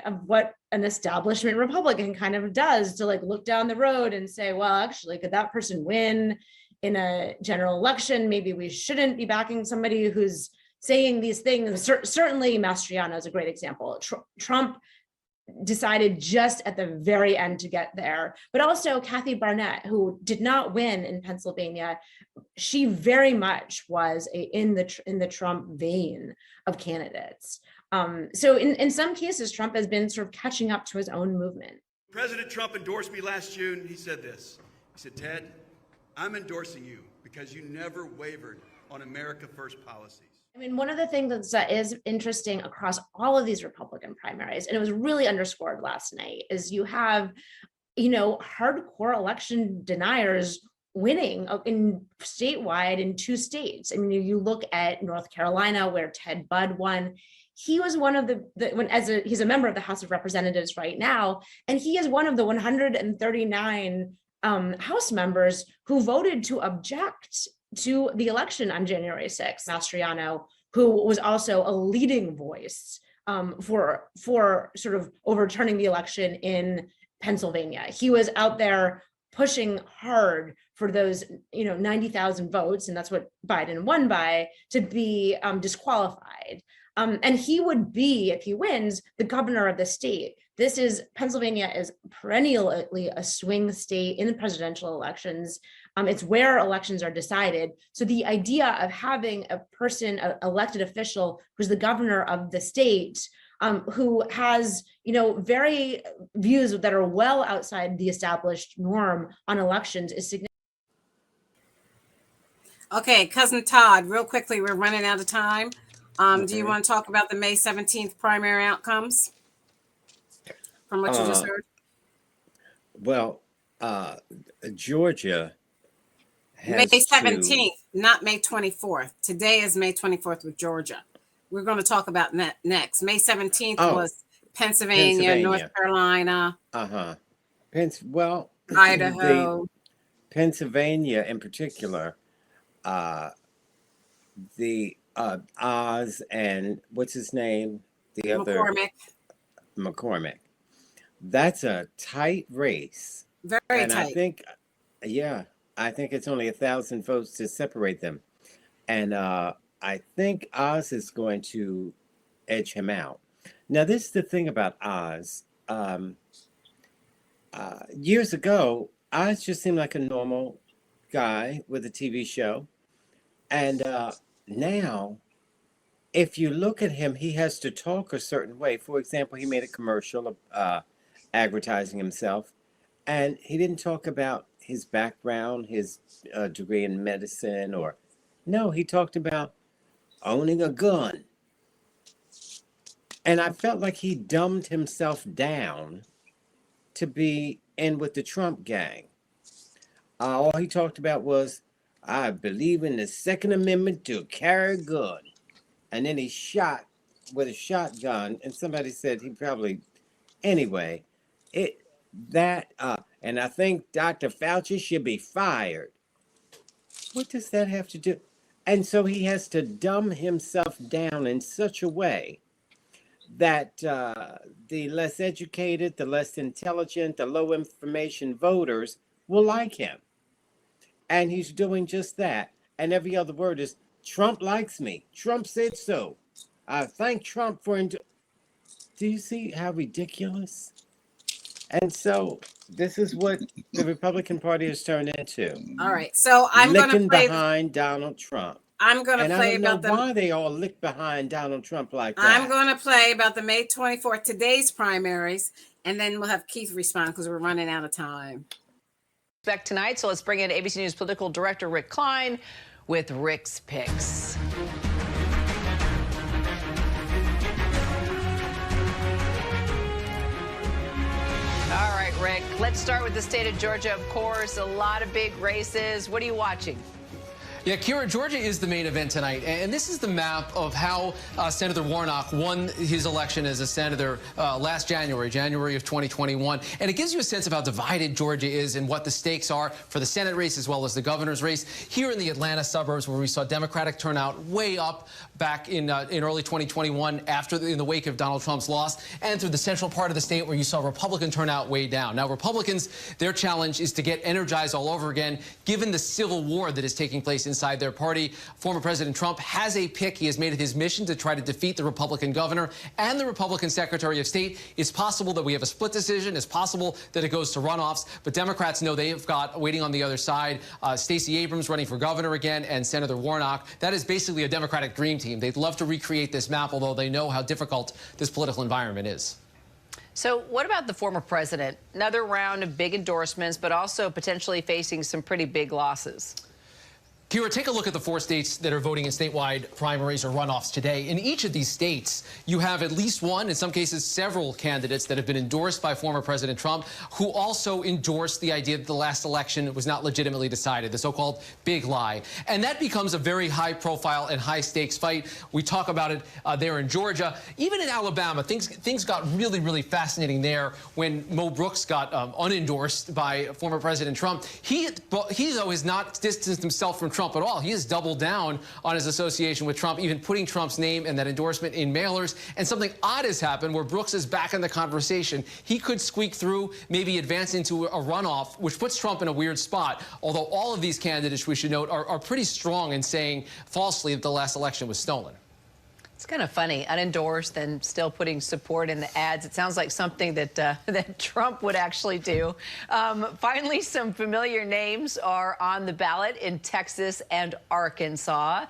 of what an establishment Republican kind of does to look down the road and say, well, actually, could that person win in a general election? Maybe we shouldn't be backing somebody who's saying these things. Certainly Mastriano is a great example. Trump decided just at the very end to get there, but also Kathy Barnett, who did not win in Pennsylvania. She very much was in the Trump vein of candidates. So in some cases, Trump has been sort of catching up to his own movement. President Trump endorsed me last June. He said this. He said, Ted, I'm endorsing you because you never wavered on America First policies. I mean, one of the things that is interesting across all of these Republican primaries, and it was really underscored last night, is you have, hardcore election deniers winning in statewide in 2 states. I mean, you look at North Carolina, where Ted Budd won. He was one of he's a member of the House of Representatives right now, and he is one of the 139 House members who voted to object to the election on January 6th. Mastriano, who was also a leading voice for sort of overturning the election in Pennsylvania. He was out there pushing hard for those 90,000 votes, and that's what Biden won by, to be disqualified. And he would be, if he wins, the governor of the state. Pennsylvania is perennially a swing state in the presidential elections. It's where elections are decided. So the idea of having a person, an elected official, who's the governor of the state, who has, very views that are well outside the established norm on elections is significant. Okay, Cousin Todd, real quickly, we're running out of time. Do you want to talk about the May 17th primary outcomes from what you just heard? Well, Georgia May 17th, not May 24th. Today is May 24th with Georgia. We're going to talk about that next. May 17th was Pennsylvania, North Carolina. Idaho. Pennsylvania in particular, the Oz and what's his name? The other McCormick. That's a tight race. Very tight. I think it's only 1,000 votes to separate them. And I think Oz is going to edge him out. Now, this is the thing about Oz. Years ago, Oz just seemed like a normal guy with a TV show. And now, if you look at him, he has to talk a certain way. For example, he made a commercial advertising himself. And he didn't talk about his background, his degree in medicine, no, he talked about owning a gun. And I felt like he dumbed himself down to be in with the Trump gang. All he talked about was, I believe in the Second Amendment to carry a gun. And then he shot with a shotgun, and somebody said he probably, anyway, and I think Dr. Fauci should be fired. What does that have to do? And so he has to dumb himself down in such a way that the less educated, the less intelligent, the low information voters will like him. And he's doing just that. And every other word is, Trump likes me. Trump said so. I thank Trump for Do you see how ridiculous? And so this is what the Republican Party has turned into. All right. So I'm going to play behind Donald Trump. I'm going to play I don't know about why they all lick behind Donald Trump like that. I'm going to play about the May 24th, today's primaries, and then we'll have Keith respond because we're running out of time. Back tonight, so let's bring in ABC News political director Rick Klein with Rick's Picks. All right, Rick, let's start with the state of Georgia, of course. A lot of big races. What are you watching? Yeah, Kira, Georgia is the main event tonight, and this is the map of how Senator Warnock won his election as a senator last January of 2021. And it gives you a sense of how divided Georgia is and what the stakes are for the Senate race as well as the governor's race. Here in the Atlanta suburbs, where we saw Democratic turnout way up back in early 2021 in the wake of Donald Trump's loss, and through the central part of the state where you saw Republican turnout way down. Now, Republicans, their challenge is to get energized all over again, given the civil war that is taking place in inside their party. Former President Trump has a pick. He has made it his mission to try to defeat the Republican governor and the Republican Secretary of State. It's possible that we have a split decision. It's possible that it goes to runoffs. But Democrats know they've got, waiting on the other side, Stacey Abrams running for governor again and Senator Warnock. That is basically a Democratic dream team. They'd love to recreate this map, although they know how difficult this political environment is. So what about the former president? Another round of big endorsements, but also potentially facing some pretty big losses. Kira, take a look at the 4 states that are voting in statewide primaries or runoffs today. In each of these states, you have at least one, in some cases several candidates that have been endorsed by former President Trump, who also endorsed the idea that the last election was not legitimately decided, the so-called big lie. And that becomes a very high-profile and high-stakes fight. We talk about it there in Georgia. Even in Alabama, things got really, really fascinating there when Mo Brooks got unendorsed by former President Trump. He, though, has not distanced himself from Trump at all. He has doubled down on his association with Trump, even putting Trump's name and that endorsement in mailers. And something odd has happened where Brooks is back in the conversation. He could squeak through, maybe advance into a runoff, which puts Trump in a weird spot. Although all of these candidates, we should note, are pretty strong in saying falsely that the last election was stolen. It's kind of funny, unendorsed and still putting support in the ads. It sounds like something that that Trump would actually do. Finally, some familiar names are on the ballot in Texas and Arkansas.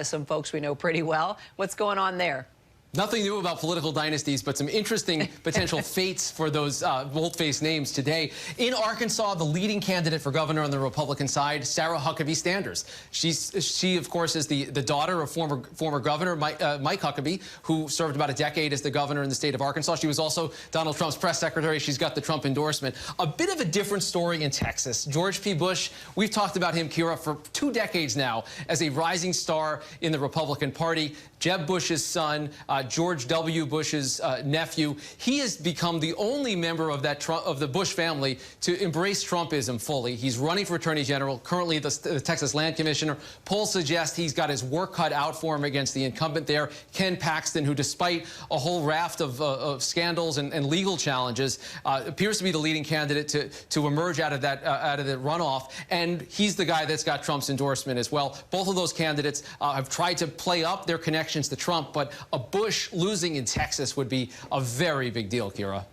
Some folks we know pretty well. What's going on there? Nothing new about political dynasties, but some interesting potential fates for those bold-faced names today. In Arkansas, the leading candidate for governor on the Republican side, Sarah Huckabee Sanders. She, of course, is the daughter of former governor Mike Huckabee, who served about a decade as the governor in the state of Arkansas. She was also Donald Trump's press secretary. She's got the Trump endorsement. A bit of a different story in Texas. George P. Bush, we've talked about him, Kira, for 2 decades now as a rising star in the Republican Party. Jeb Bush's son, George W. Bush's nephew. He has become the only member of the Bush family to embrace Trumpism fully. He's running for Attorney General, currently the Texas Land Commissioner. Polls suggest he's got his work cut out for him against the incumbent there, Ken Paxton, who, despite a whole raft of scandals and legal challenges, appears to be the leading candidate to emerge out of that runoff. And he's the guy that's got Trump's endorsement as well. Both of those candidates have tried to play up their connections to Trump, but a Bush losing in Texas would be a very big deal, Kira.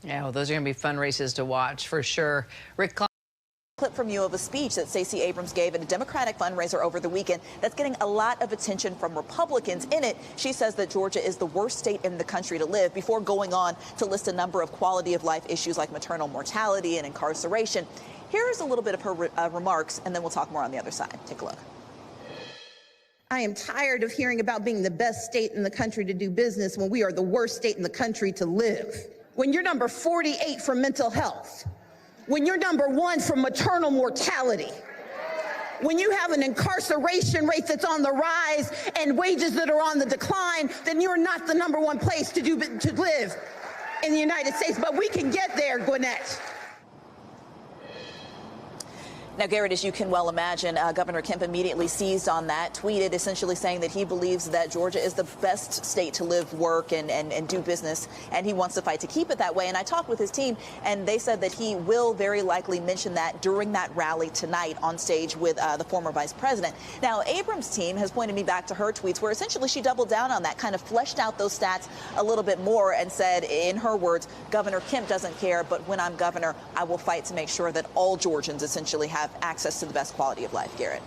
Yeah, well, those are going to be fun races to watch for sure. Rick. Clip from you of a speech that Stacey Abrams gave at a Democratic fundraiser over the weekend that's getting a lot of attention from Republicans. In it, she says that Georgia is the worst state in the country to live, before going on to list a number of quality of life issues like maternal mortality and incarceration. Here's a little bit of her remarks, and then we'll talk more on the other side. Take a look. I am tired of hearing about being the best state in the country to do business when we are the worst state in the country to live. When you're number 48 for mental health, when you're number 1 for maternal mortality, when you have an incarceration rate that's on the rise and wages that are on the decline, then you're not the number 1 place to live in the United States. But we can get there, Gwinnett. Now, Garrett, as you can well imagine, Governor Kemp immediately seized on that, tweeted essentially saying that he believes that Georgia is the best state to live, work, and do business, and he wants to fight to keep it that way. And I talked with his team, and they said that he will very likely mention that during that rally tonight on stage with the former vice president. Now, Abrams' team has pointed me back to her tweets where essentially she doubled down on that, kind of fleshed out those stats a little bit more and said, in her words, Governor Kemp doesn't care, but when I'm governor, I will fight to make sure that all Georgians essentially have access to the best quality of life. Garrett.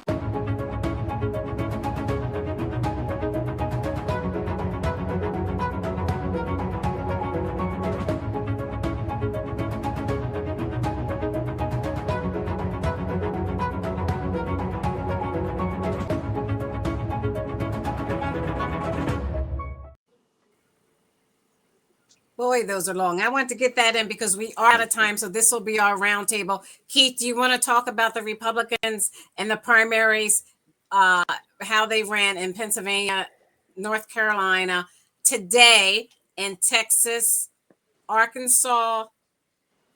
Boy, those are long. I want to get that in because we are out of time, so this will be our roundtable. Keith, do you want to talk about the Republicans and the primaries, how they ran in Pennsylvania, North Carolina, today in Texas, Arkansas,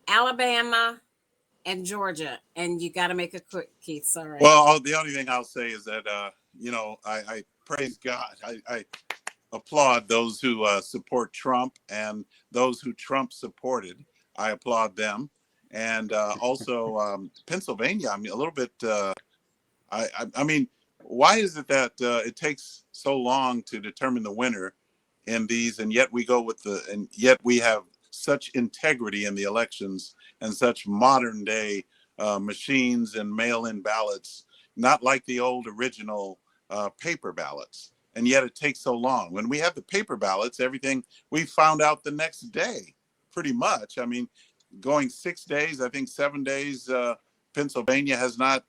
Alabama, and Georgia? And you got to make it quick, Keith. Sorry. Well, the only thing I'll say is that, I praise God. I applaud those who support Trump, and those who Trump supported. I applaud them. And also Pennsylvania, I'm a little bit, I mean, why is it that it takes so long to determine the winner in these, and yet we go with and yet we have such integrity in the elections and such modern day machines and mail-in ballots, not like the old original paper ballots. And yet it takes so long. When we have the paper ballots, everything we found out the next day, pretty much. I mean, going 6 days, I think 7 days, Pennsylvania has not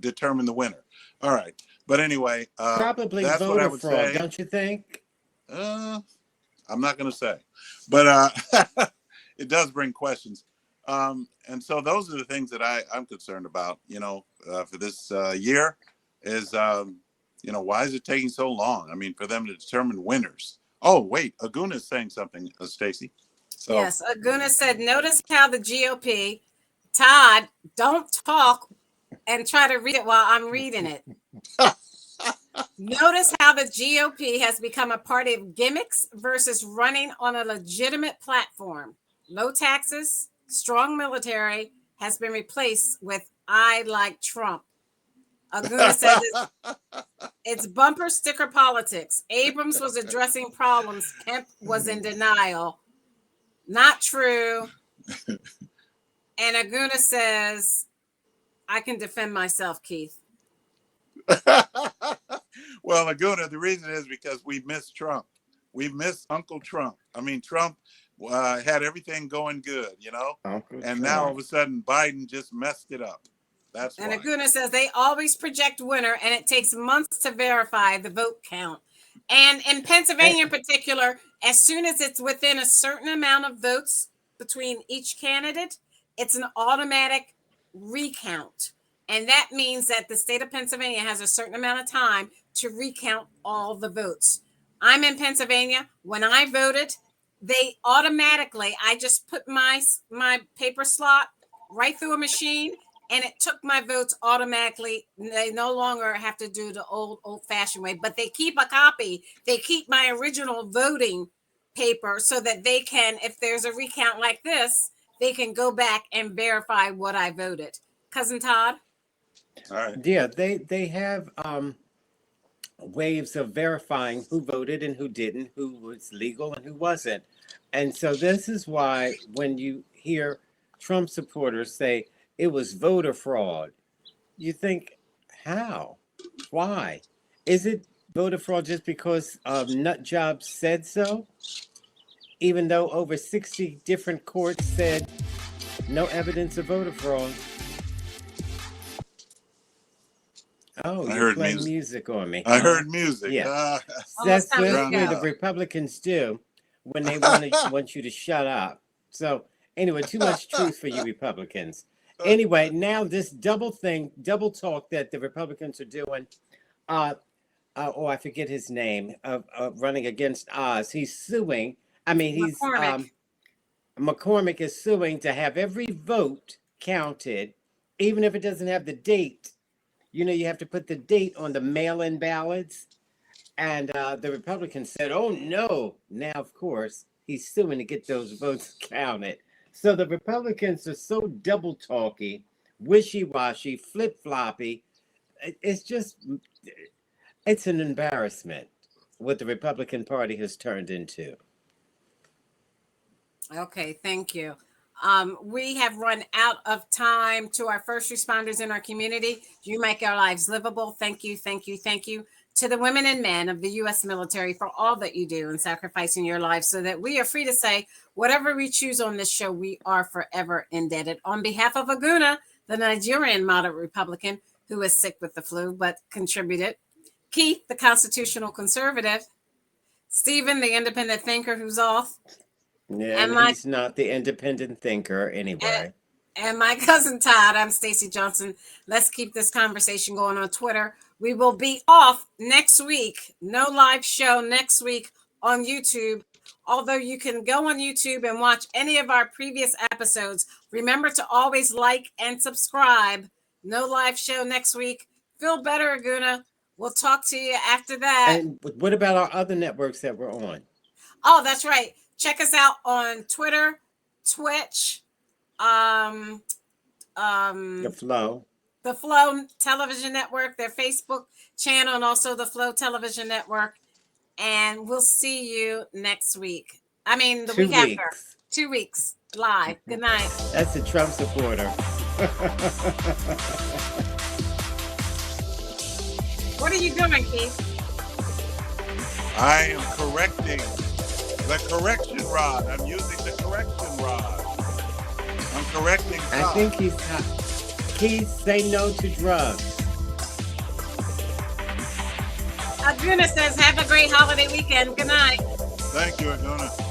determined the winner. All right. But anyway, Probably that's what I voter would fraud, say. don't you think? I'm not going to say, but it does bring questions. And so those are the things that I'm concerned about, for this year is, why is it taking so long? I mean, for them to determine winners. Oh, wait, Aguna is saying something, Stacey. So, yes, Aguna said, notice how the GOP, Todd, don't talk and try to read it while I'm reading it. Notice how the GOP has become a party of gimmicks versus running on a legitimate platform. Low taxes, strong military has been replaced with I like Trump. Aguna said it's bumper sticker politics. Abrams was addressing problems. Kemp was in denial. Not true. And Aguna says, I can defend myself, Keith. Well, Aguna, the reason is because we miss Trump. We miss Uncle Trump. I mean, Trump had everything going good, and now all of a sudden Biden just messed it up. That's why. And Aguna says they always project winner, and it takes months to verify the vote count. And in Pennsylvania in particular, as soon as it's within a certain amount of votes between each candidate, it's an automatic recount. And that means that the state of Pennsylvania has a certain amount of time to recount all the votes. I'm in Pennsylvania. When I voted, they automatically, I just put my paper slot right through a machine, and it took my votes automatically. They no longer have to do the old-fashioned way, but they keep a copy. They keep my original voting paper so that they can, if there's a recount like this, they can go back and verify what I voted. Cousin Todd? All right. Yeah, they have ways of verifying who voted and who didn't, who was legal and who wasn't. And so this is why when you hear Trump supporters say it was voter fraud, you think, how? Why? Is it voter fraud just because nut jobs said so? Even though over 60 different courts said no evidence of voter fraud. Oh, I you're heard playing music on me. I heard music. Yeah. Almost That's time to what go. the Republicans do when they want you to shut up. So anyway, too much truth for you Republicans. Anyway, now this double talk that the Republicans are doing, I forget his name, of running against Oz. He's suing. McCormick is suing to have every vote counted, even if it doesn't have the date. You have to put the date on the mail-in ballots. And the Republicans said, oh, no. Now, of course, he's suing to get those votes counted. So the Republicans are so double-talky, wishy-washy, flip-floppy. It's an embarrassment what the Republican Party has turned into. Okay, thank you. We have run out of time. To our first responders in our community, you make our lives livable. Thank you, thank you, thank you. To the women and men of the U.S. military for all that you do and sacrificing your lives so that we are free to say whatever we choose on this show, we are forever indebted. On behalf of Aguna, the Nigerian moderate Republican who is sick with the flu but contributed, Keith, the constitutional conservative, Stephen, the independent thinker who's off, Yeah, and he's not the independent thinker anyway. And my cousin Todd, I'm Stacey Johnson. Let's keep this conversation going on Twitter. We will be off next week. No live show next week on YouTube. Although you can go on YouTube and watch any of our previous episodes, remember to always like and subscribe. No live show next week. Feel better, Aguna. We'll talk to you after that. And what about our other networks that we're on? Oh, that's right. Check us out on Twitter, Twitch, The Flow. the Flow Television Network, their Facebook channel, and also the Flow Television Network. And we'll see you next week. I mean, the 2 week after. weeks. 2 weeks live. Good night. That's a Trump supporter. What are you doing, Keith? I am correcting the correction rod. I'm using the correction rod. I'm correcting. I think he's say no to drugs. Aguna says, have a great holiday weekend. Good night. Thank you, Aguna.